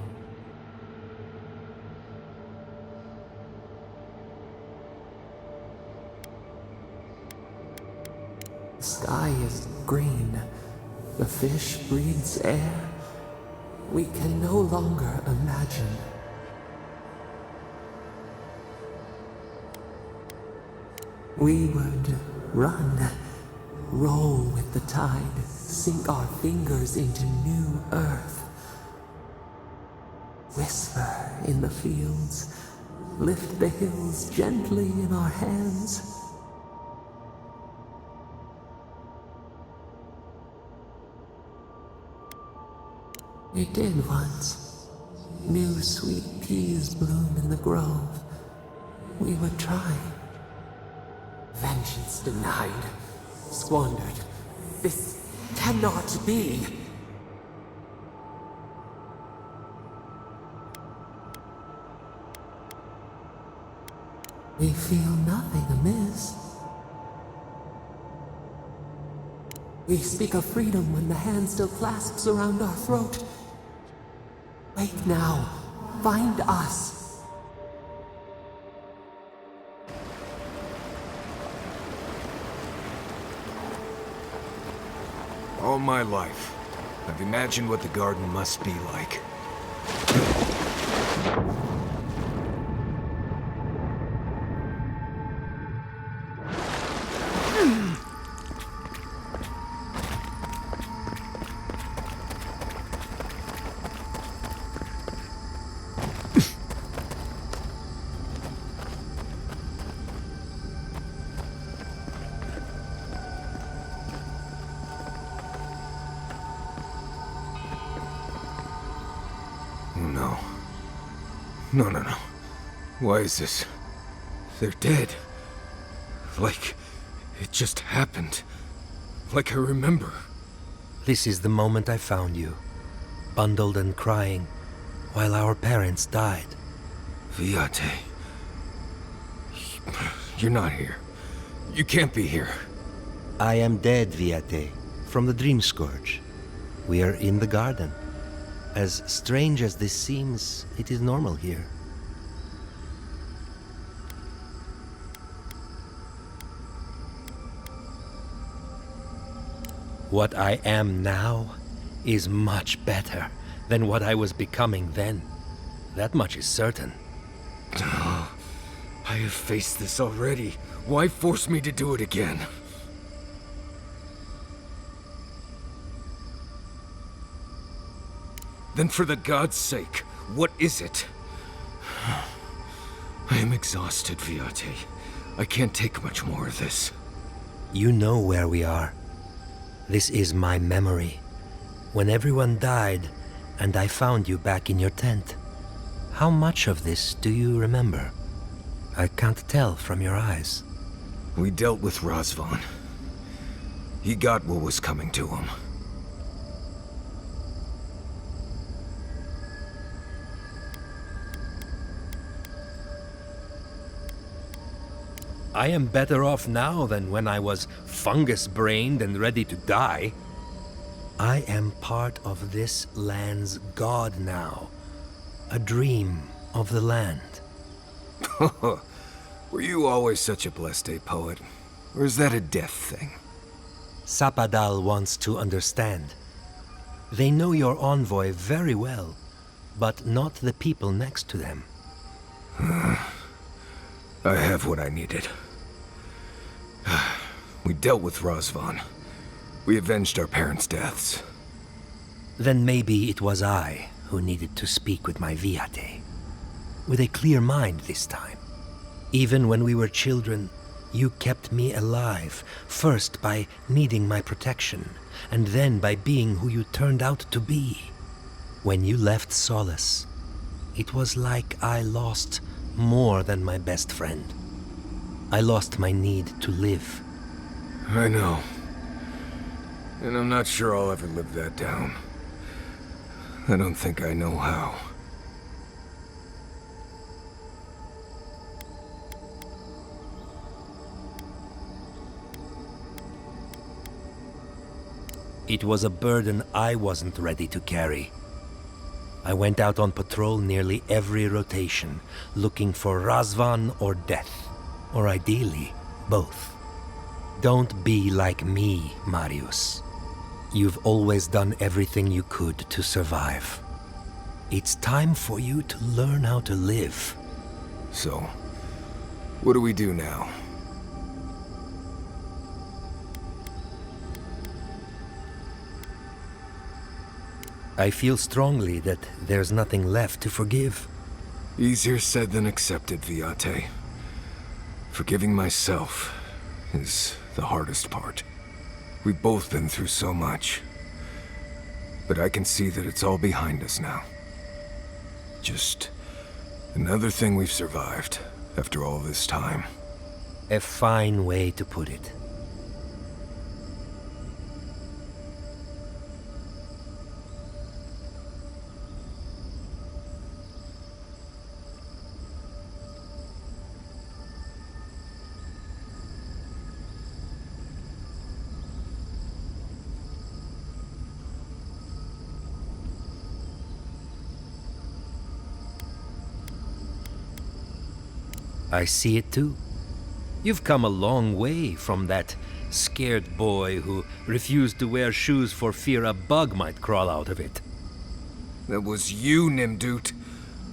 The sky is green. The fish breathes air. We can no longer imagine. We would run. Roll with the tide, sink our fingers into new earth. Whisper in the fields, lift the hills gently in our hands. We did once. New sweet peas bloom in the grove. We would try. Vengeance denied. Squandered. This cannot be. We feel nothing amiss. We speak of freedom when the hand still clasps around our throat. Wake now. Find us. All my life, I've imagined what the garden must be like. No. Why is this? They're dead. Like it just happened. Like I remember. This is the moment I found you, bundled and crying, while our parents died. Viate. You're not here. You can't be here. I am dead, Viate, from the Dream Scourge. We are in the garden. As strange as this seems, it is normal here. What I am now is much better than what I was becoming then. That much is certain. Oh, I have faced this already. Why force me to do it again? Then for the gods' sake, what is it? I am exhausted, Viate. I can't take much more of this. You know where we are. This is my memory. When everyone died, and I found you back in your tent. How much of this do you remember? I can't tell from your eyes. We dealt with Razvan. He got what was coming to him. I am better off now than when I was fungus-brained and ready to die. I am part of this land's god now. A dream of the land. Were you always such a blessed poet? Or is that a death thing? Sapadal wants to understand. They know your envoy very well, but not the people next to them. I have what I needed. We dealt with Razvan. We avenged our parents' deaths. Then maybe it was I who needed to speak with my Viate. With a clear mind this time. Even when we were children, you kept me alive, first by needing my protection, and then by being who you turned out to be. When you left Solace, it was like I lost more than my best friend. I lost my need to live. I know. And I'm not sure I'll ever live that down. I don't think I know how. It was a burden I wasn't ready to carry. I went out on patrol nearly every rotation, looking for Razvan or death, or ideally, both. Don't be like me, Marius. You've always done everything you could to survive. It's time for you to learn how to live. So, what do we do now? I feel strongly that there's nothing left to forgive. Easier said than accepted, Viate. Forgiving myself is the hardest part. We've both been through so much. But I can see that it's all behind us now. Just another thing we've survived after all this time. A fine way to put it. I see it too. You've come a long way from that scared boy who refused to wear shoes for fear a bug might crawl out of it. That was you, Nimdut.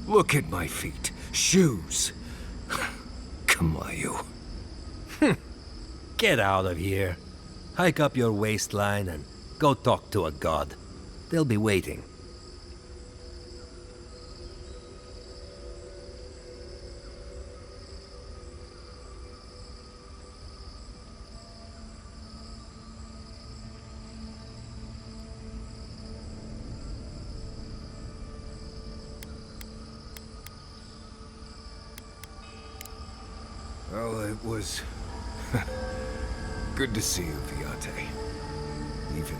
Look at my feet. Shoes. Kamayu. Get out of here. Hike up your waistline and go talk to a god. They'll be waiting. Well, it was good to see you, Viate. Even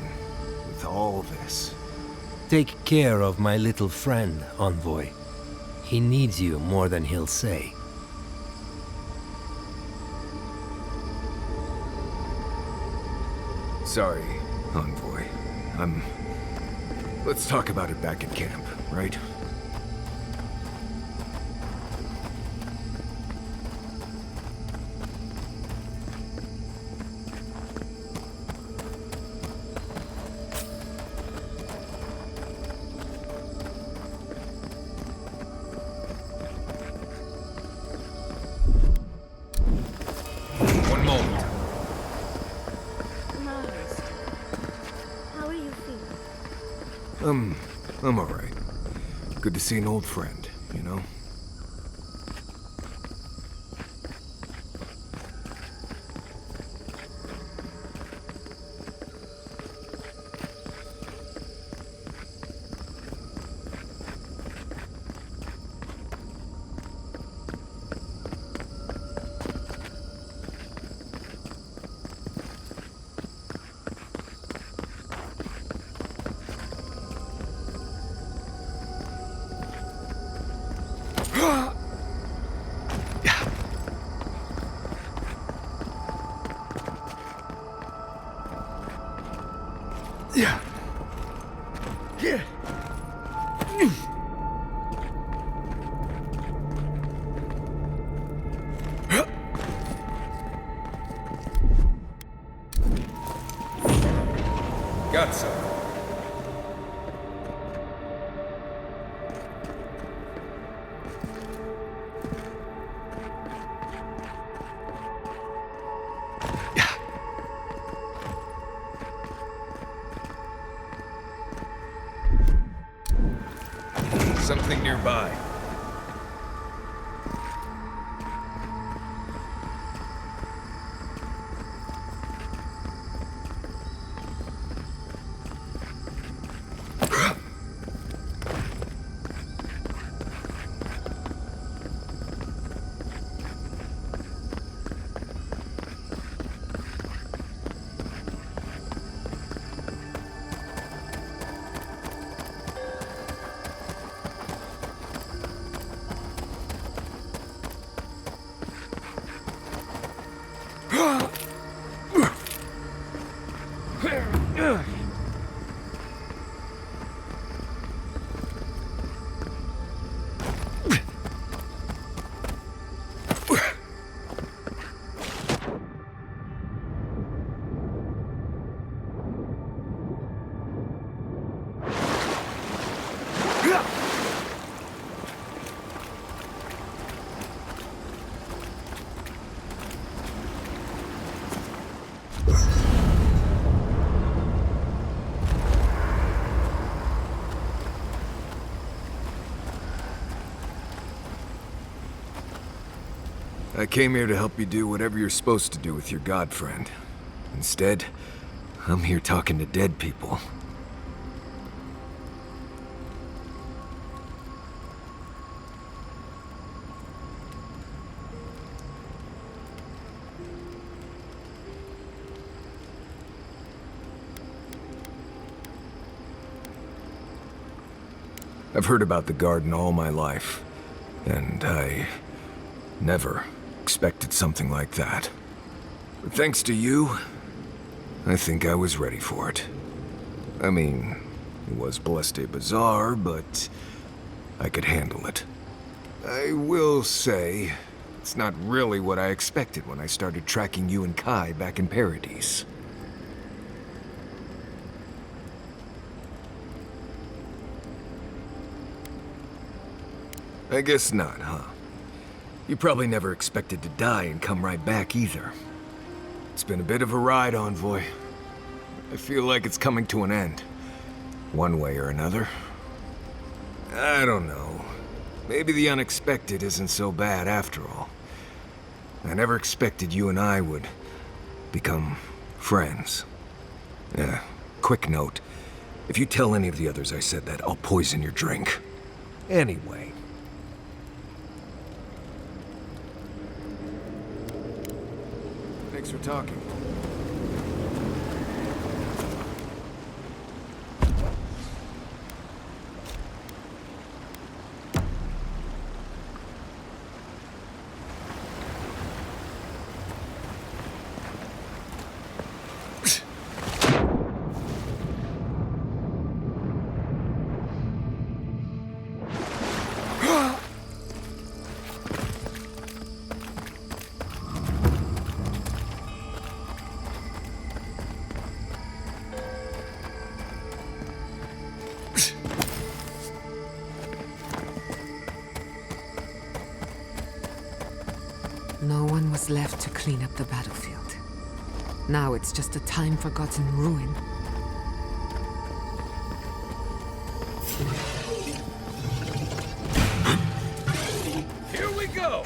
with all this. Take care of my little friend, Envoy. He needs you more than he'll say. Sorry, Envoy. Let's talk about it back at camp, right? One moment. Marius, how are you feeling? I'm alright. Good to see an old friend, you know? Yeah. Yeah. Got some. something nearby. I came here to help you do whatever you're supposed to do with your god friend. Instead, I'm here talking to dead people. I've heard about the garden all my life, and I never expected something like that. But thanks to you, I think I was ready for it. I mean, it was blessed bizarre, but I could handle it. I will say, it's not really what I expected when I started tracking you and Kai back in Paradise. I guess not, huh? You probably never expected to die and come right back either. It's been a bit of a ride, Envoy. I feel like it's coming to an end. One way or another. I don't know. Maybe the unexpected isn't so bad after all. I never expected you and I would become friends. Quick note. If you tell any of the others I said that, I'll poison your drink. Anyway. Thanks for talking. No one was left to clean up the battlefield. Now it's just a time-forgotten ruin. Here we go!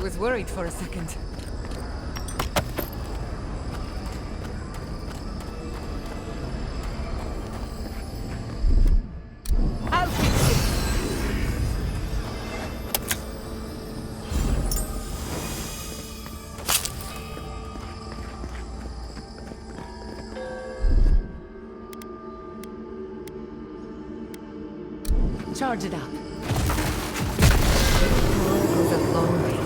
was worried for a second. I'll fix it. Charge it up. Goes a long way.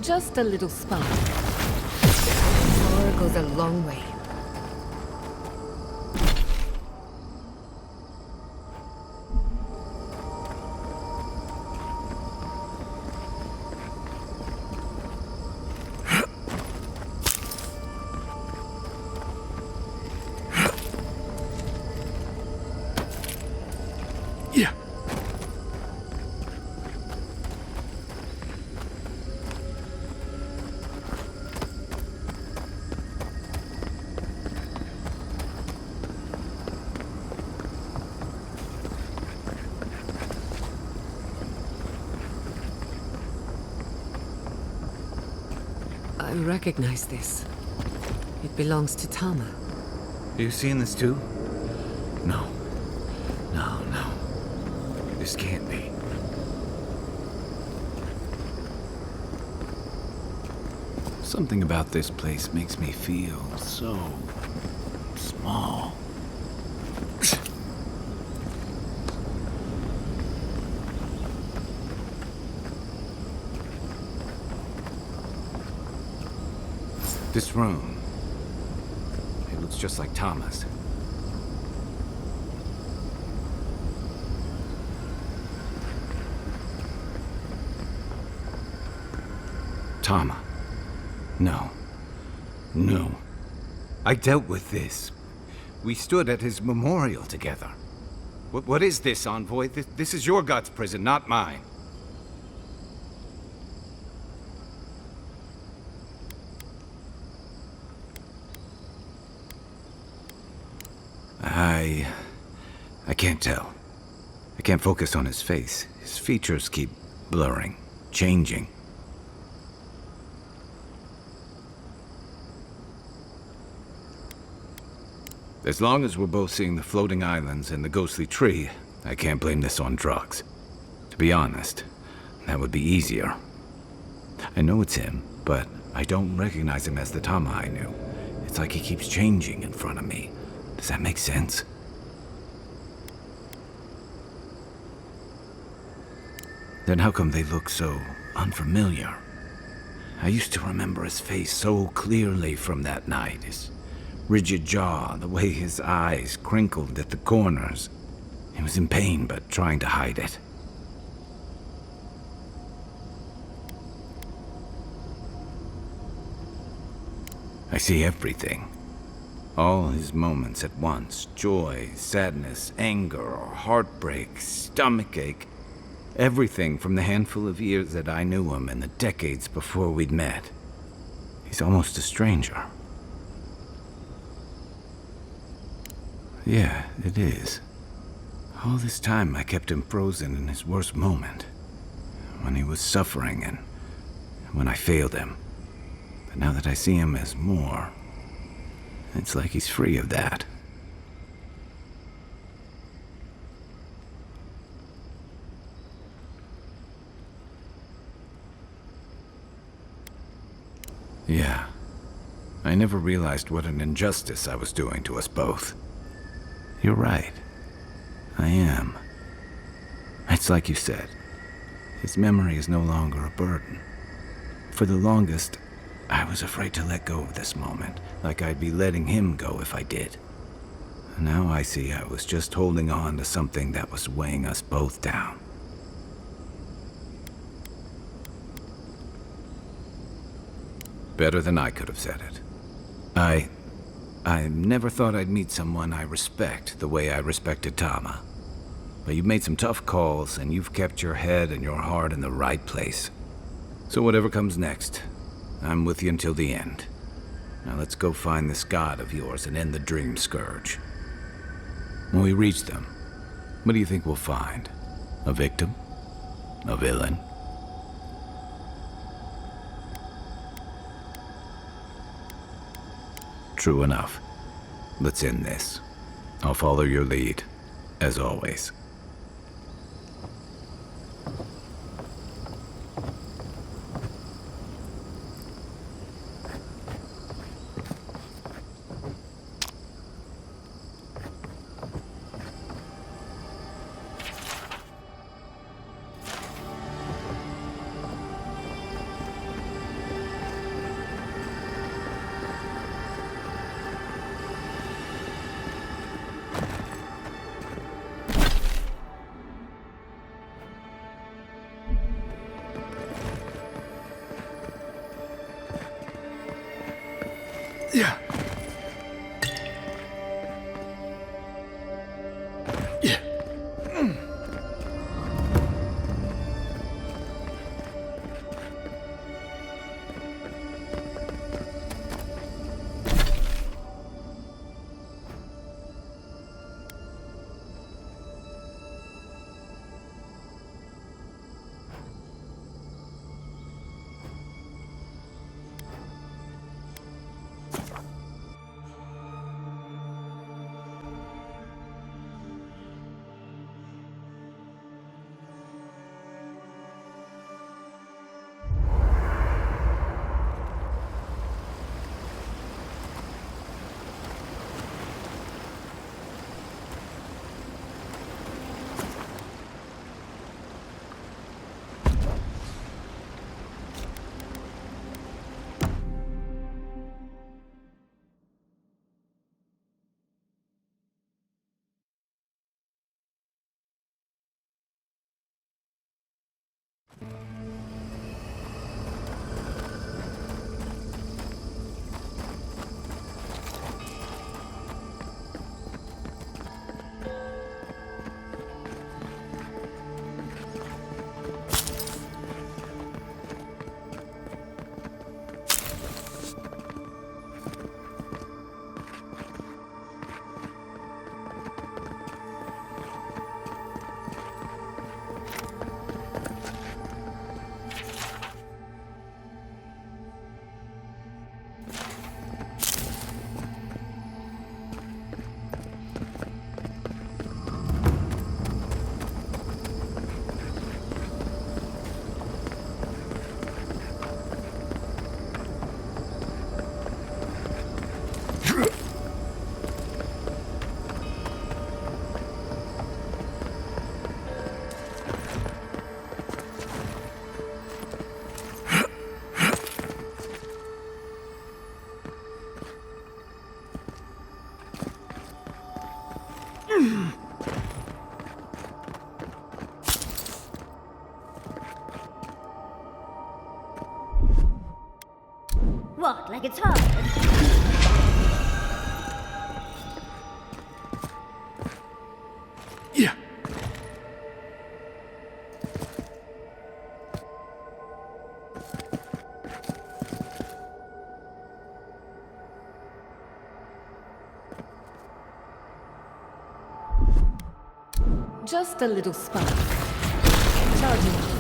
Just a little spark. Power goes a long way. Yeah. I recognize this. It belongs to Tama. You seeing this too? No. No. This can't be. Something about this place makes me feel so small. This room, it looks just like Tama's. Tama. No. I dealt with this. We stood at his memorial together. What is this, Envoy? This is your God's prison, not mine. I can't tell. I can't focus on his face. His features keep blurring, changing. As long as we're both seeing the floating islands and the ghostly tree, I can't blame this on drugs. To be honest, that would be easier. I know it's him, but I don't recognize him as the Tama I knew. It's like he keeps changing in front of me. Does that make sense? Then how come they look so unfamiliar? I used to remember his face so clearly from that night. His rigid jaw, the way his eyes crinkled at the corners. He was in pain, but trying to hide it. I see everything. All his moments at once. Joy, sadness, anger, heartbreak, stomachache. Everything from the handful of years that I knew him and the decades before we'd met. He's almost a stranger. Yeah, it is. All this time I kept him frozen in his worst moment. When he was suffering and when I failed him. But now that I see him as more, it's like he's free of that. Yeah. I never realized what an injustice I was doing to us both. You're right. I am. It's like you said. His memory is no longer a burden. For the longest, I was afraid to let go of this moment, like I'd be letting him go if I did. Now I see I was just holding on to something that was weighing us both down. Better than I could have said it. I never thought I'd meet someone I respect the way I respected Tama. But you've made some tough calls, and you've kept your head and your heart in the right place. So whatever comes next, I'm with you until the end. Now let's go find this god of yours and end the dream scourge. When we reach them, what do you think we'll find? A victim? A villain? True enough. Let's end this. I'll follow your lead, as always. Yeah. Yeah. What, like it's hard? Yeah. Just a little spark. Charging.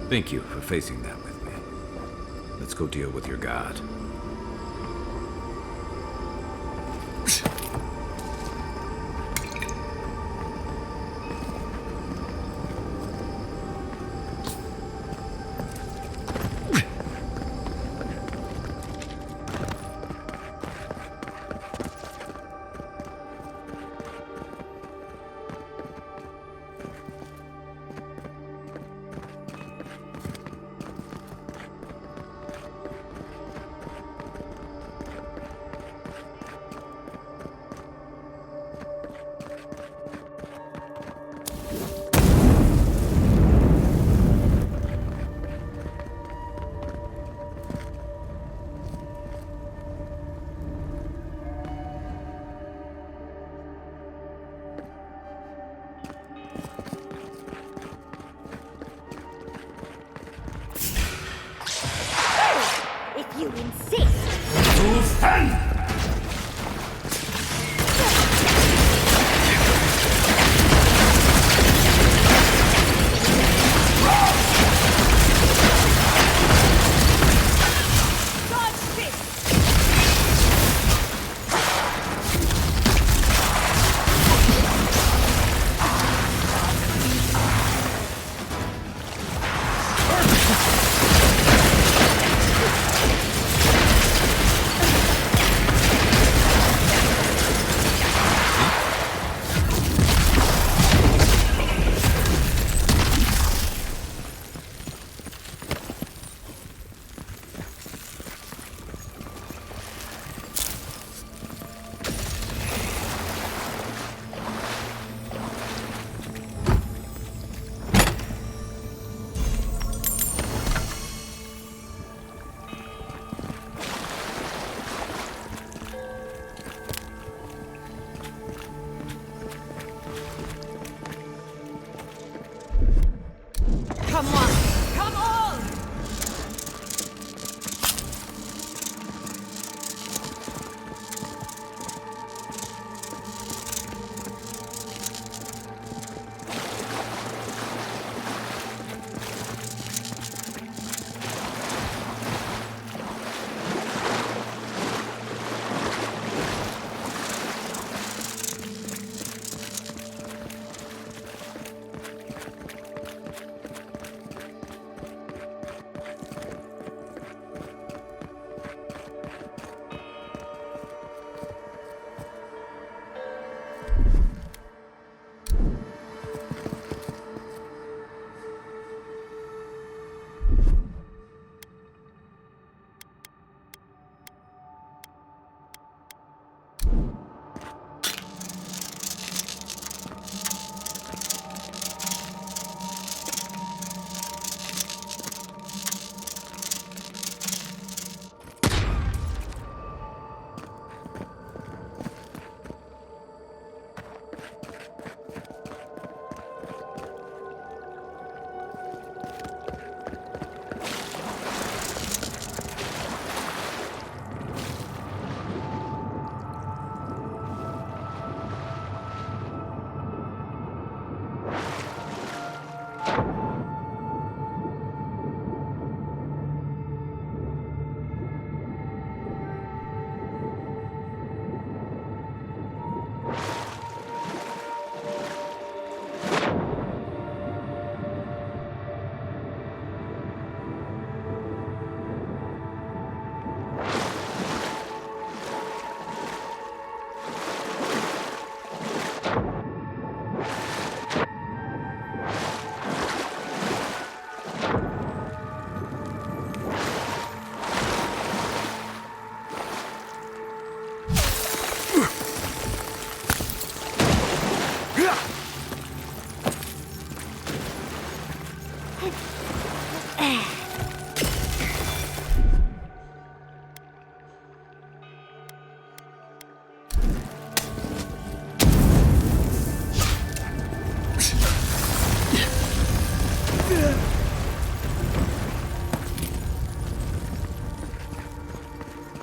Thank you for facing that with me. Let's go deal with your god. If you insist.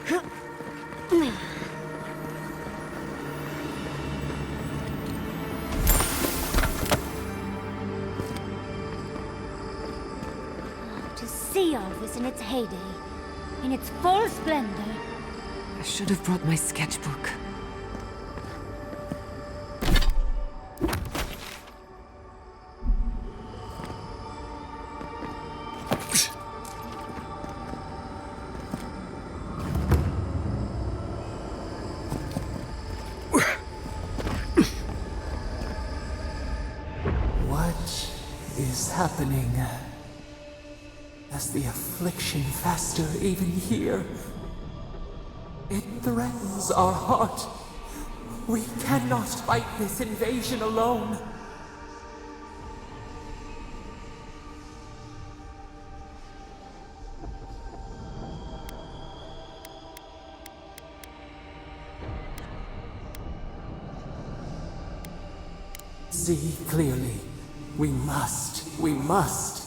To see all this in its heyday, in its full splendor. I should have brought my sketchbook. What is happening? As the affliction fester even here, it threatens our heart. We cannot fight this invasion alone. See clearly. We must. We must.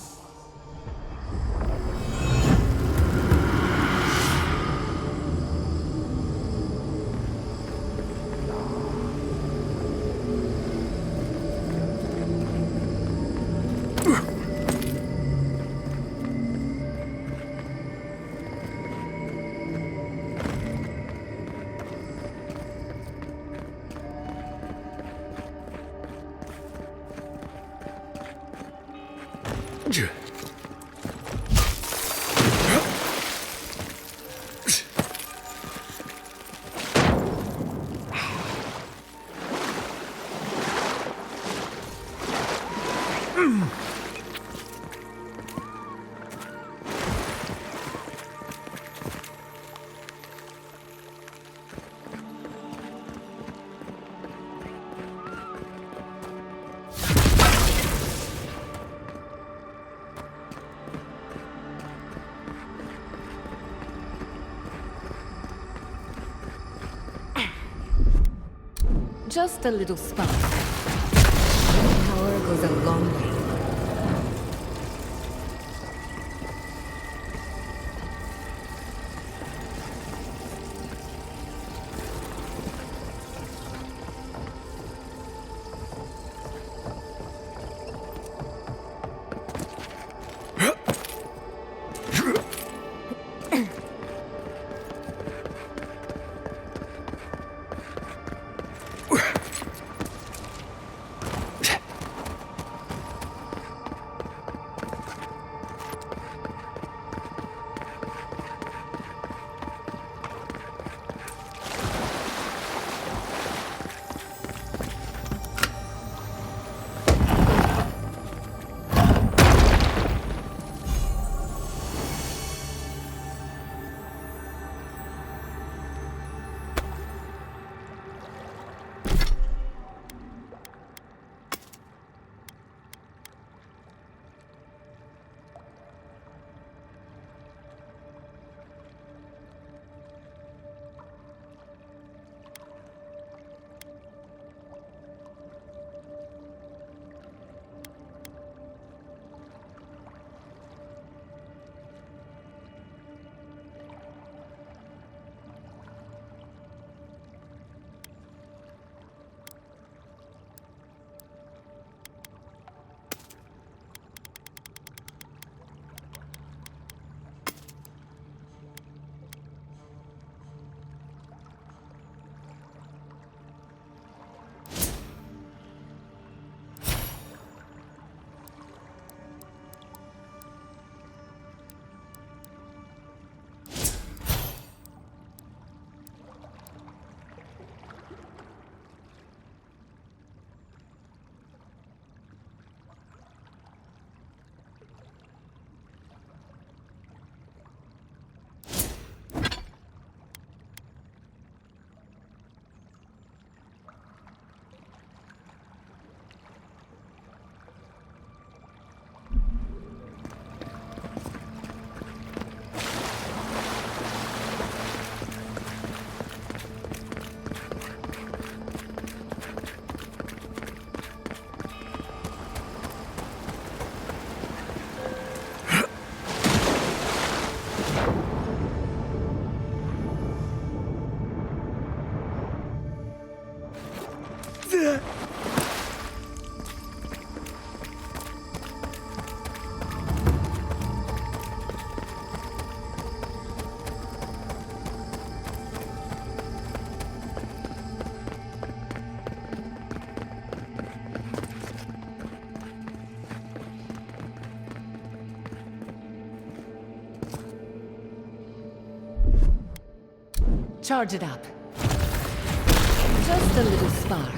Just a little spark. Power goes a long way. Charge it up. Just a little spark.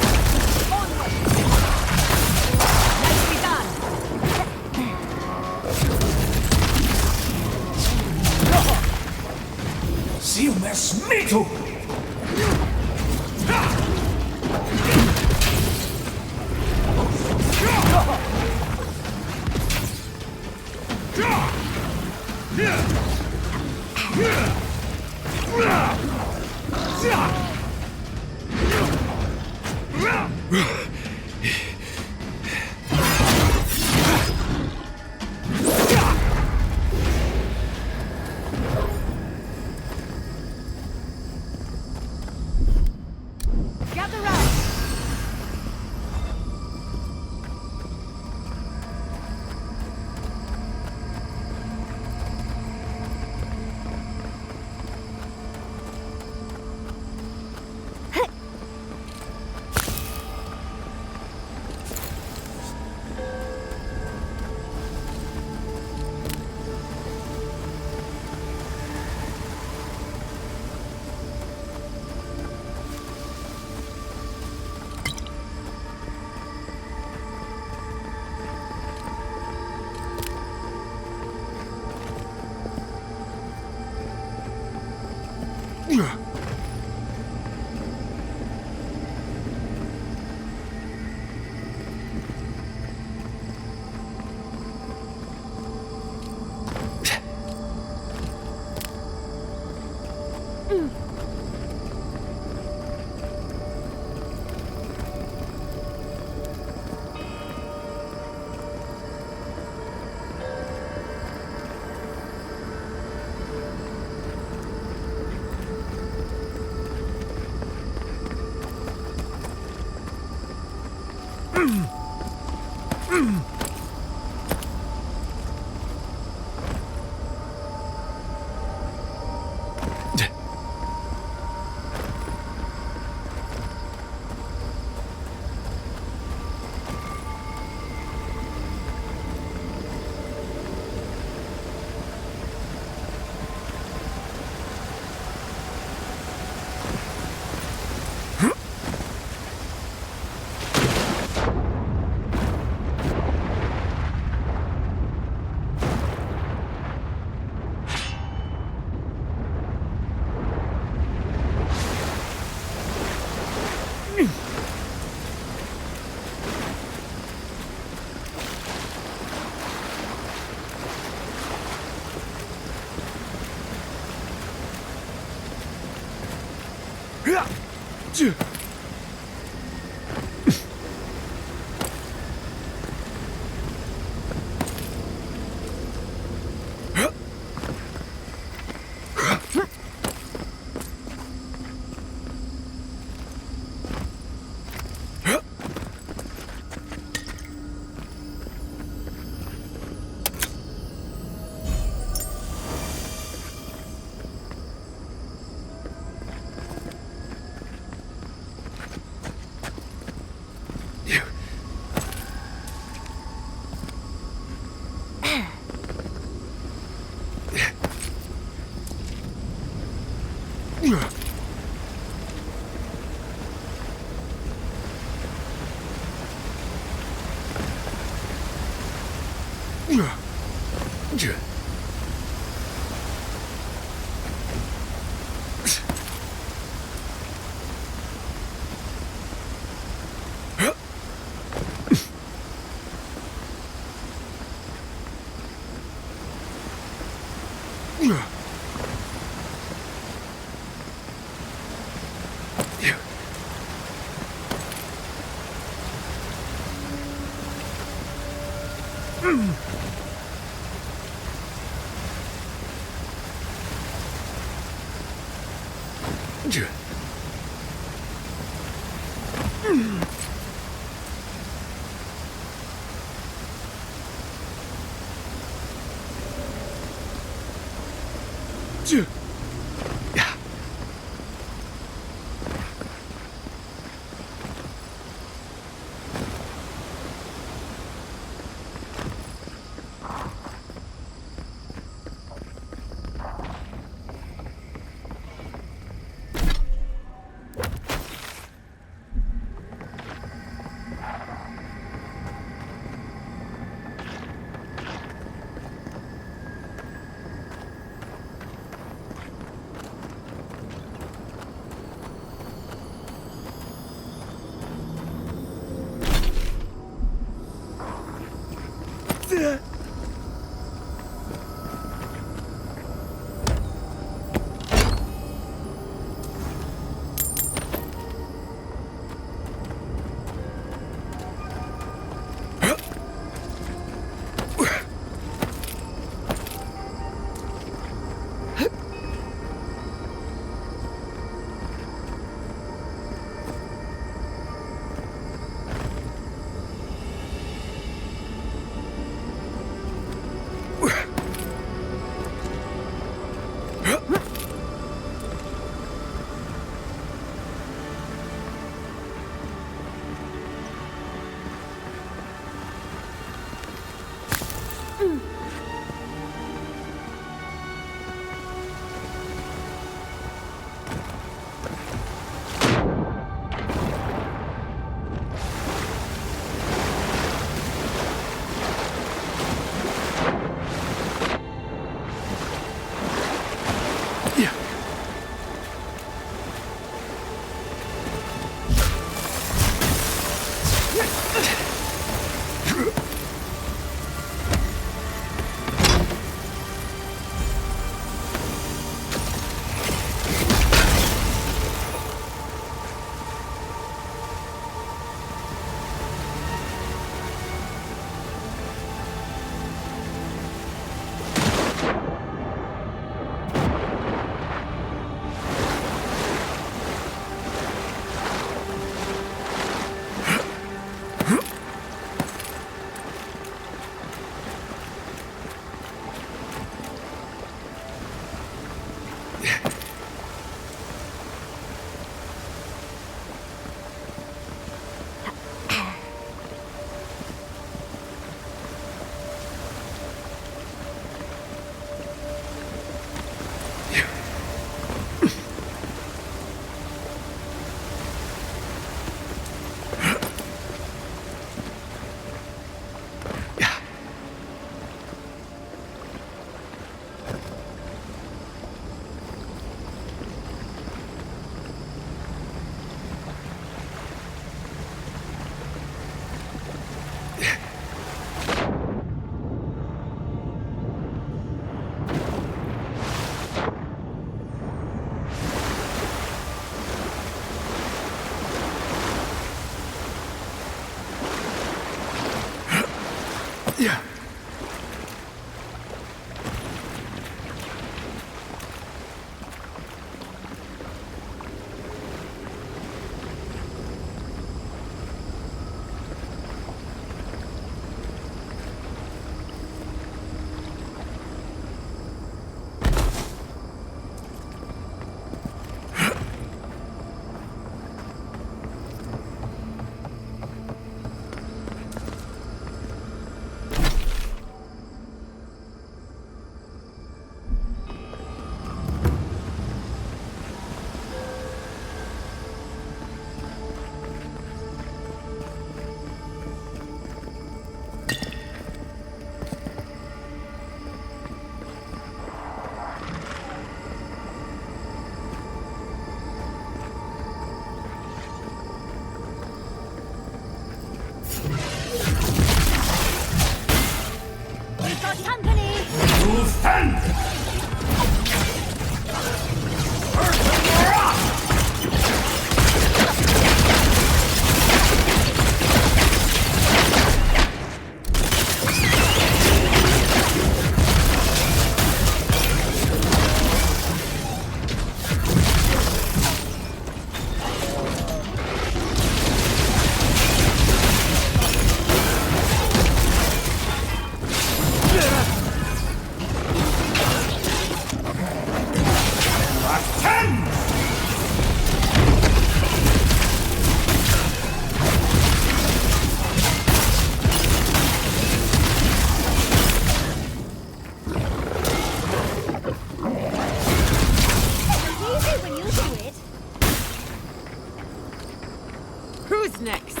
Who's next?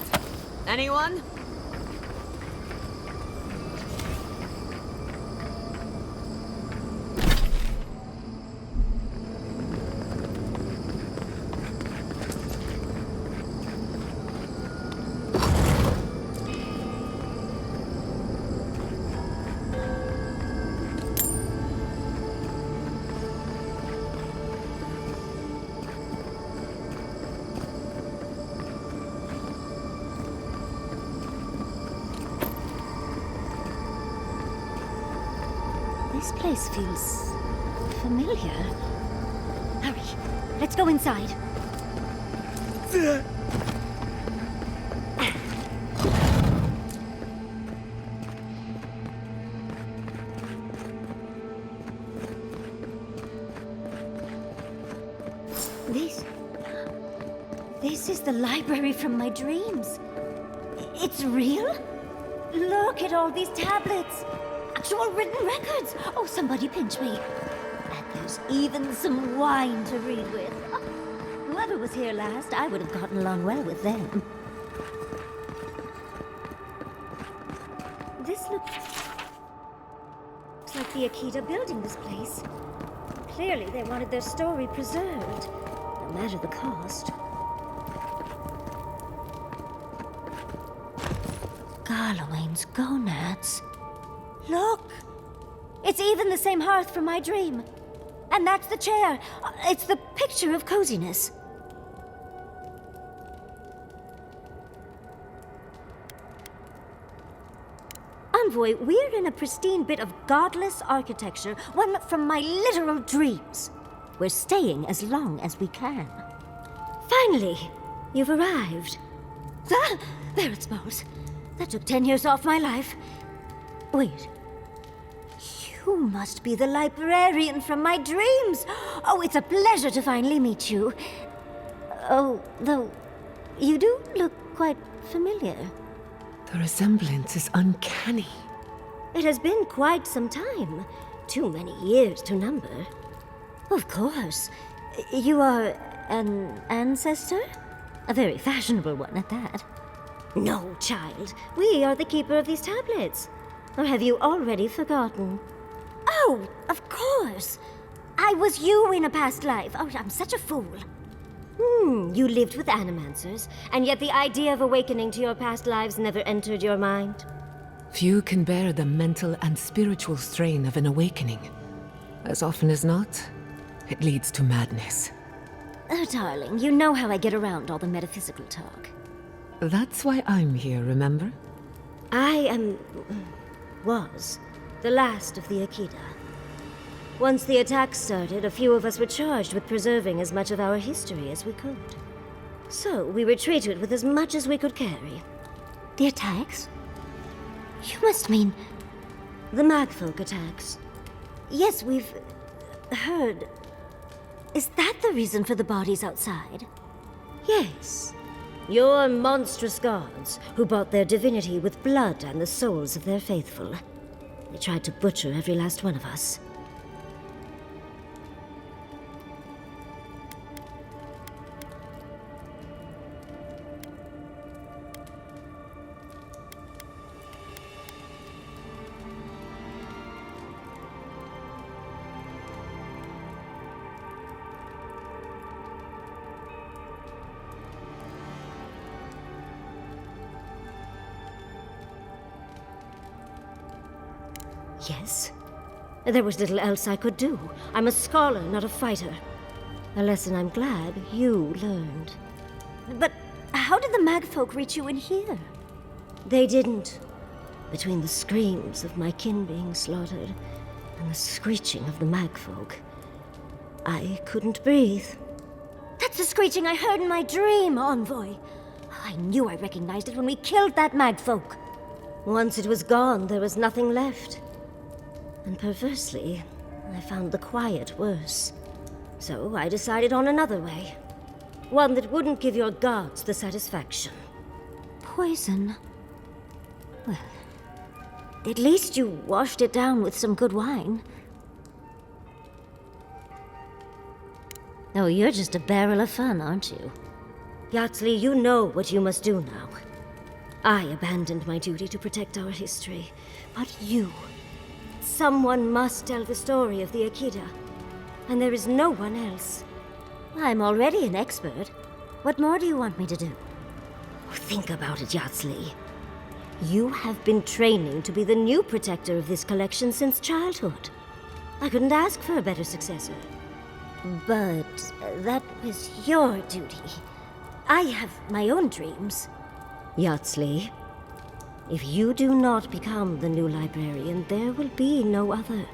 Anyone? This place feels familiar. Hurry, let's go inside. This is the library from my dreams. It's real? Look at all these tablets. Actual written records! Oh, somebody pinch me. And there's even some wine to read with. Oh, whoever was here last, I would have gotten along well with them. This looks like the Akita building this place. Clearly, they wanted their story preserved, no matter the cost. Garlowain's gonads. Look! It's even the same hearth from my dream. And that's the chair. It's the picture of coziness. Envoy, we're in a pristine bit of godless architecture, one from my literal dreams. We're staying as long as we can. Finally, you've arrived. Ah, there it smells. That took 10 years off my life. Wait. You must be the librarian from my dreams. Oh, it's a pleasure to finally meet you. Oh, though, you do look quite familiar. The resemblance is uncanny. It has been quite some time. Too many years to number. Of course. You are an ancestor? A very fashionable one at that. No, child. We are the keeper of these tablets. Or have you already forgotten? Oh, of course. I was you in a past life. Oh, I'm such a fool. You lived with animancers, and yet the idea of awakening to your past lives never entered your mind. Few can bear the mental and spiritual strain of an awakening. As often as not, it leads to madness. Oh, darling, you know how I get around all the metaphysical talk. That's why I'm here, remember? I was the last of the Akita. Once the attack started, a few of us were charged with preserving as much of our history as we could. So we retreated with as much as we could carry. The attacks? You must mean the Magfolk attacks. Yes, we've heard. Is that the reason for the bodies outside? Yes. Your monstrous gods, who bought their divinity with blood and the souls of their faithful. They tried to butcher every last one of us. Yes. There was little else I could do. I'm a scholar, not a fighter. A lesson I'm glad you learned. But how did the Magfolk reach you in here? They didn't. Between the screams of my kin being slaughtered and the screeching of the Magfolk, I couldn't breathe. That's the screeching I heard in my dream, Envoy. I knew I recognized it when we killed that Magfolk. Once it was gone, there was nothing left. And perversely, I found the quiet worse. So I decided on another way. One that wouldn't give your gods the satisfaction. Poison? Well, at least you washed it down with some good wine. Oh, you're just a barrel of fun, aren't you? Yatsley, you know what you must do now. I abandoned my duty to protect our history, but you... Someone must tell the story of the Akita, and there is no one else. I'm already an expert. What more do you want me to do? Think about it, Yatsley. You have been training to be the new protector of this collection since childhood. I couldn't ask for a better successor. But that was your duty. I have my own dreams. Yatsley, if you do not become the new librarian, there will be no other.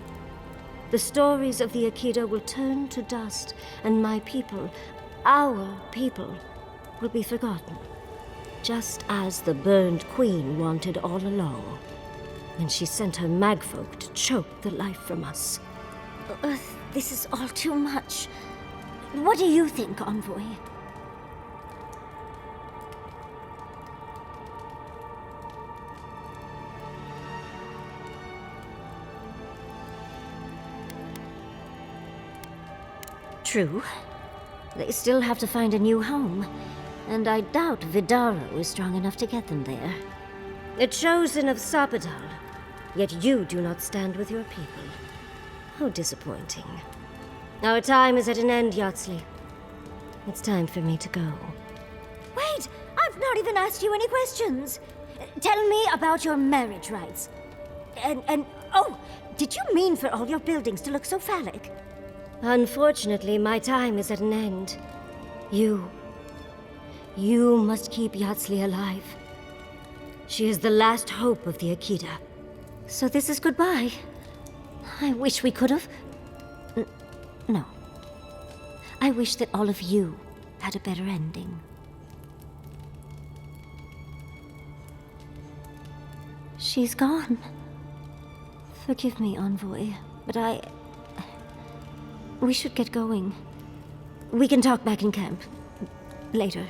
The stories of the Akita will turn to dust, and my people, our people, will be forgotten. Just as the burned queen wanted all along, when she sent her magfolk to choke the life from us. This is all too much. What do you think, Envoy? True. They still have to find a new home, and I doubt Vidaro is strong enough to get them there. A chosen of Sapadal, yet you do not stand with your people. How disappointing. Our time is at an end, Yatsley. It's time for me to go. Wait! I've not even asked you any questions! Tell me about your marriage rites. Oh, did you mean for all your buildings to look so phallic? Unfortunately, my time is at an end. You must keep Yatsley alive. She is the last hope of the Akita. So this is goodbye. I wish we could have... No. I wish that all of you had a better ending. She's gone. Forgive me, Envoy, but we should get going. We can talk back in camp. Later.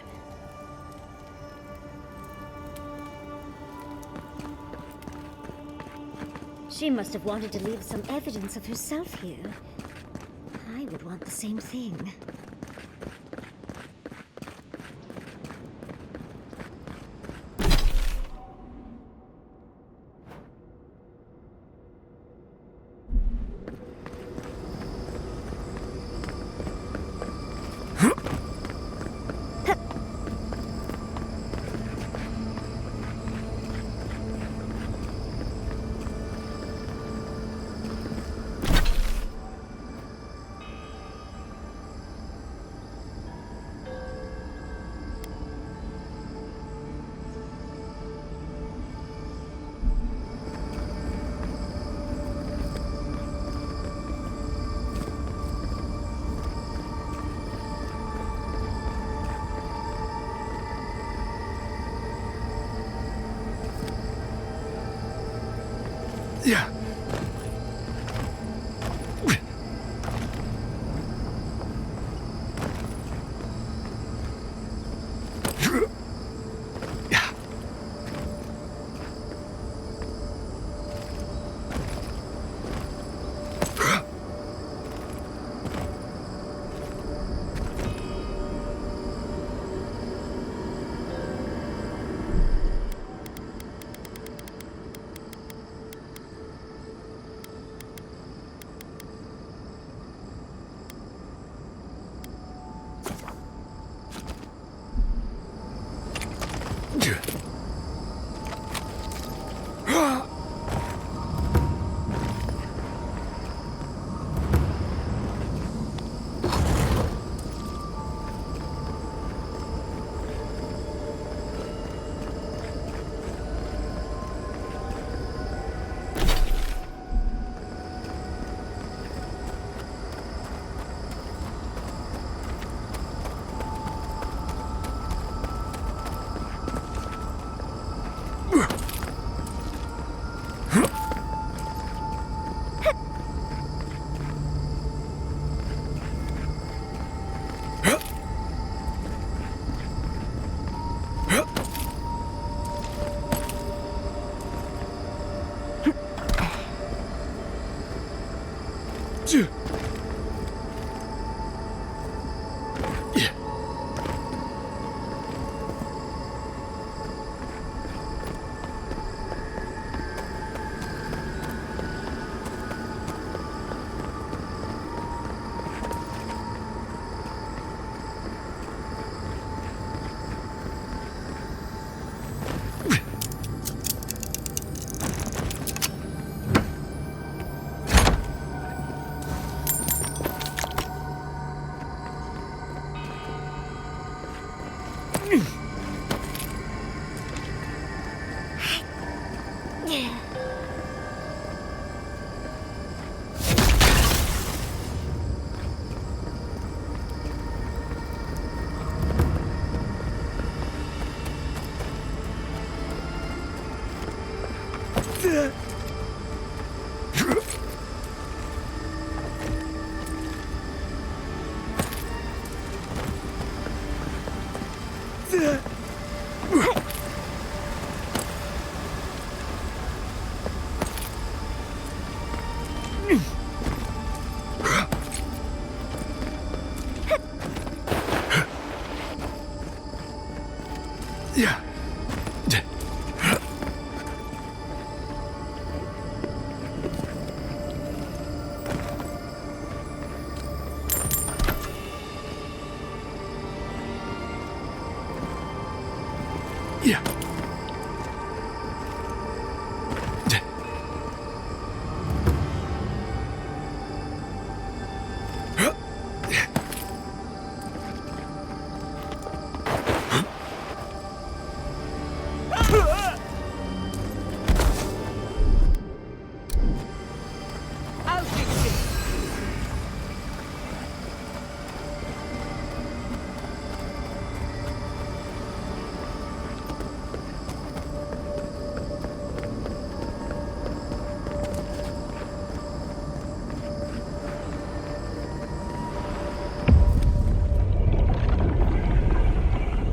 She must have wanted to leave some evidence of herself here. I would want the same thing. Yeah.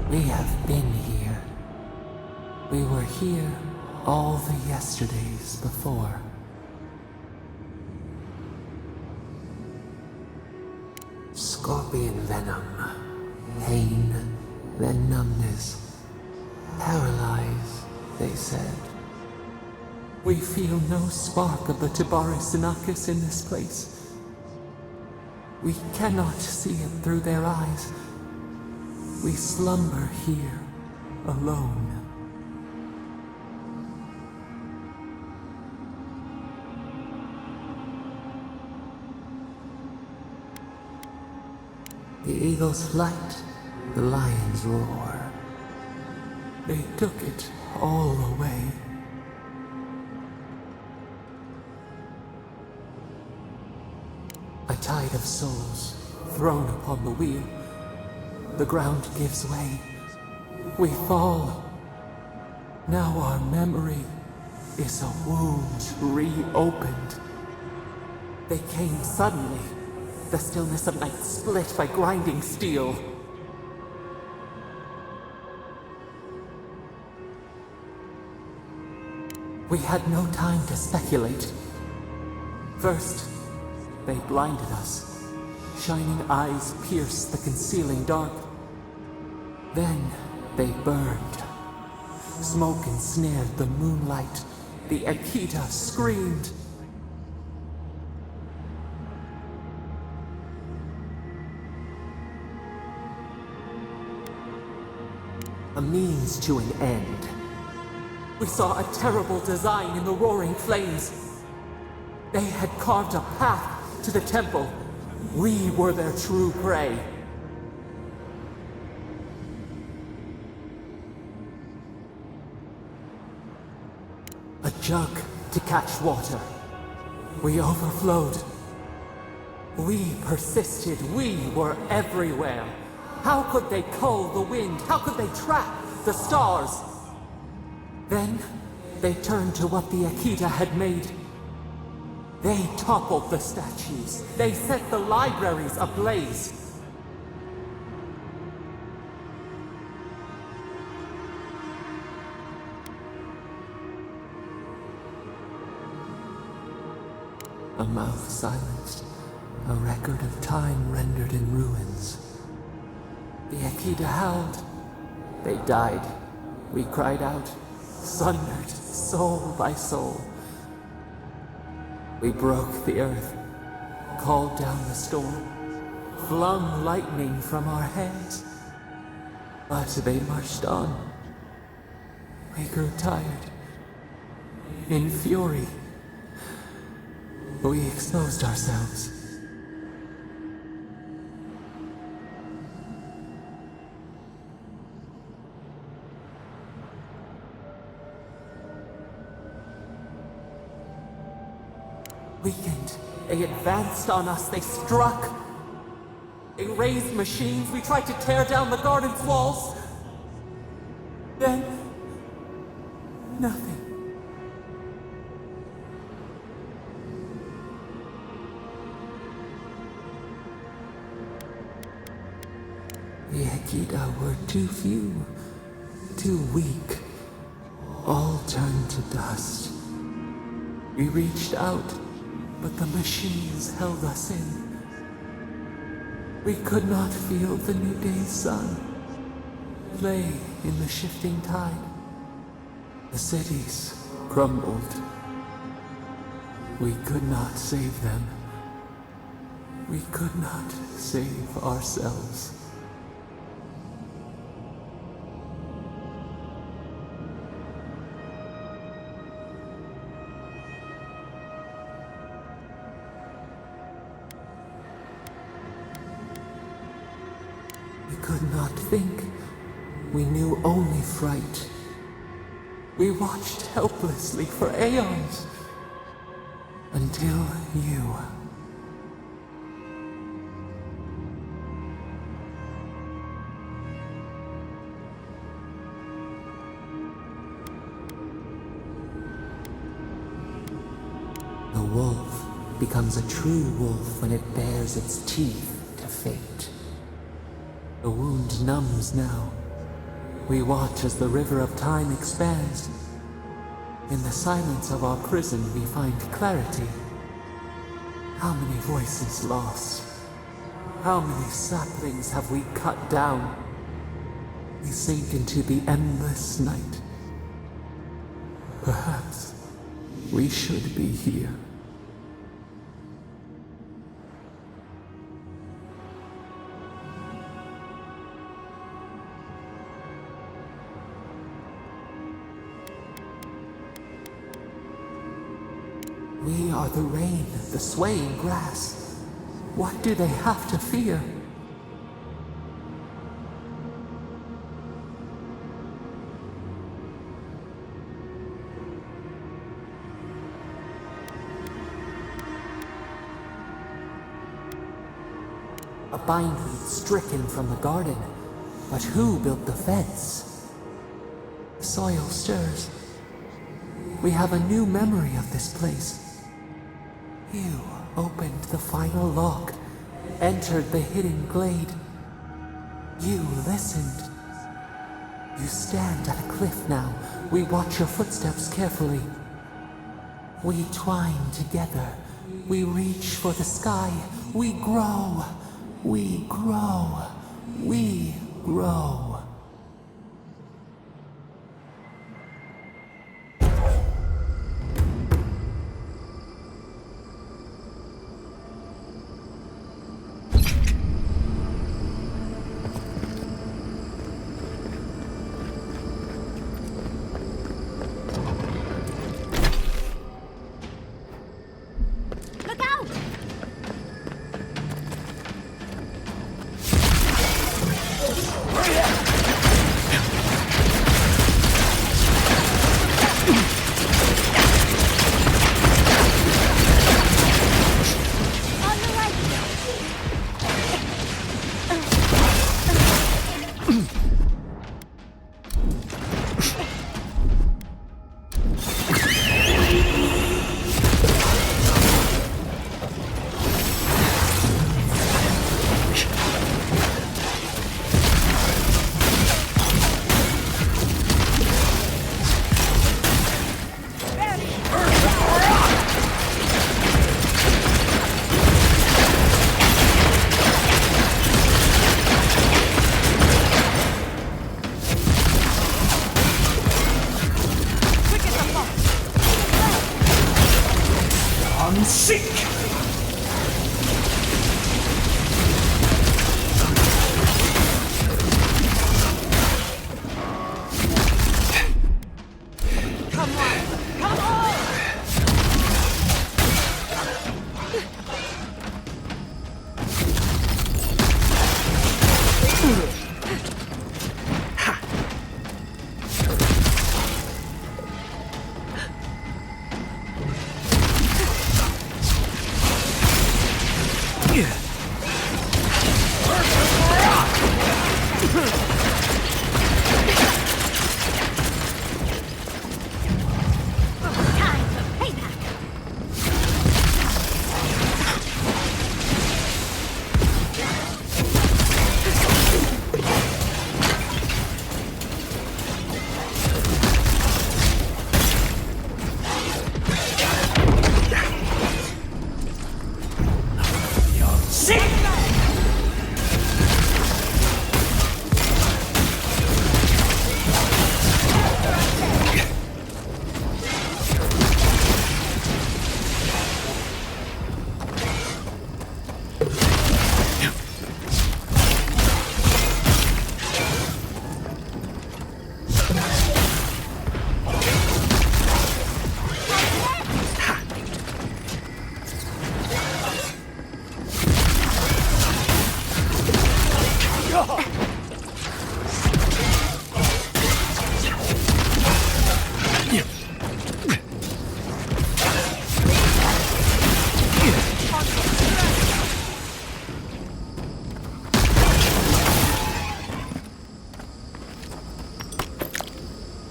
We have been here. We were here all the yesterdays before. Scorpion venom, pain, then numbness. Paralyze, they said. We feel no spark of the Tibaris Inachus in this place. We cannot see it through their eyes. We slumber here, alone. The eagle's flight, the lion's roar. They took it all away. A tide of souls thrown upon the wheel. The ground gives way. We fall. Now our memory is a wound reopened. They came suddenly. The stillness of night split by grinding steel. We had no time to speculate. First, they blinded us. Shining eyes pierced the concealing dark. Then they burned. Smoke ensnared the moonlight. The Akita screamed. A means to an end. We saw a terrible design in the roaring flames. They had carved a path to the temple. We were their true prey. A jug to catch water. We overflowed. We persisted. We were everywhere. How could they cull the wind? How could they trap the stars? Then they turned to what the Akita had made. They toppled the statues. They set the libraries ablaze. A mouth silenced, a record of time rendered in ruins. The Akita howled. They died. We cried out, sundered, soul by soul. We broke the earth, called down the storm, flung lightning from our hands. But they marched on. We grew tired. In fury, we exposed ourselves. weakened. They advanced on us. They struck. They raised machines. We tried to tear down the garden's walls. Then... nothing. The Ekida were too few, too weak. All turned to dust. We reached out, but the machines held us in. We could not feel the new day's sun. Lay in the shifting tide. The cities crumbled. We could not save them. We could not save ourselves. We could not think. We knew only fright. We watched helplessly for aeons. Until you. The wolf becomes a true wolf when it bares its teeth to fate. The wound numbs now. We watch as the river of time expands. In the silence of our prison we find clarity. How many voices lost? How many saplings have we cut down? We sink into the endless night. Perhaps we should be here. We are the rain, the swaying grass. What do they have to fear? A bindweed stricken from the garden. But who built the fence? The soil stirs. We have a new memory of this place. You opened the final lock, entered the hidden glade. You listened. You stand at a cliff now. We watch your footsteps carefully. We twine together. We reach for the sky. We grow. We grow. We grow. Look out!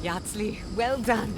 Yatsli, well done.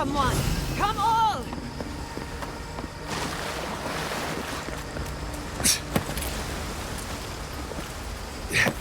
Come on! Come all! Yeah.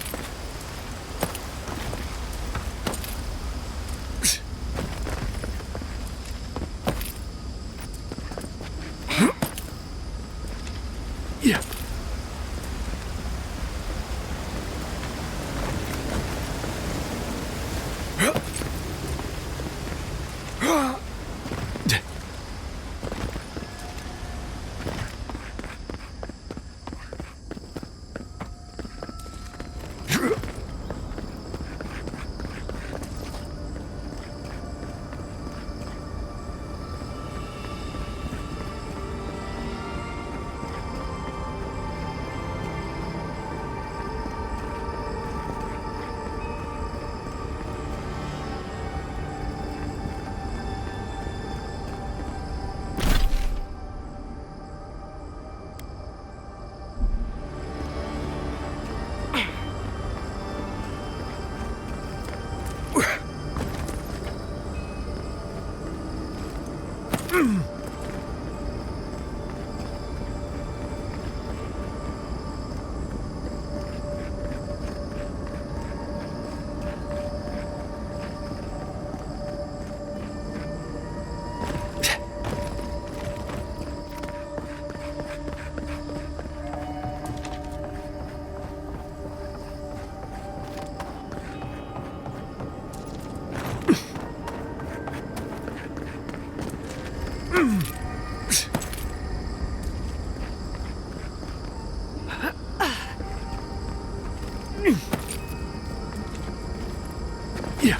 Yeah.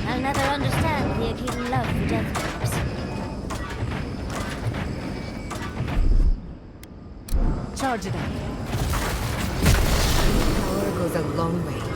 I'll never understand the Akhitan love for death traps. Charge it up. Power goes a long way.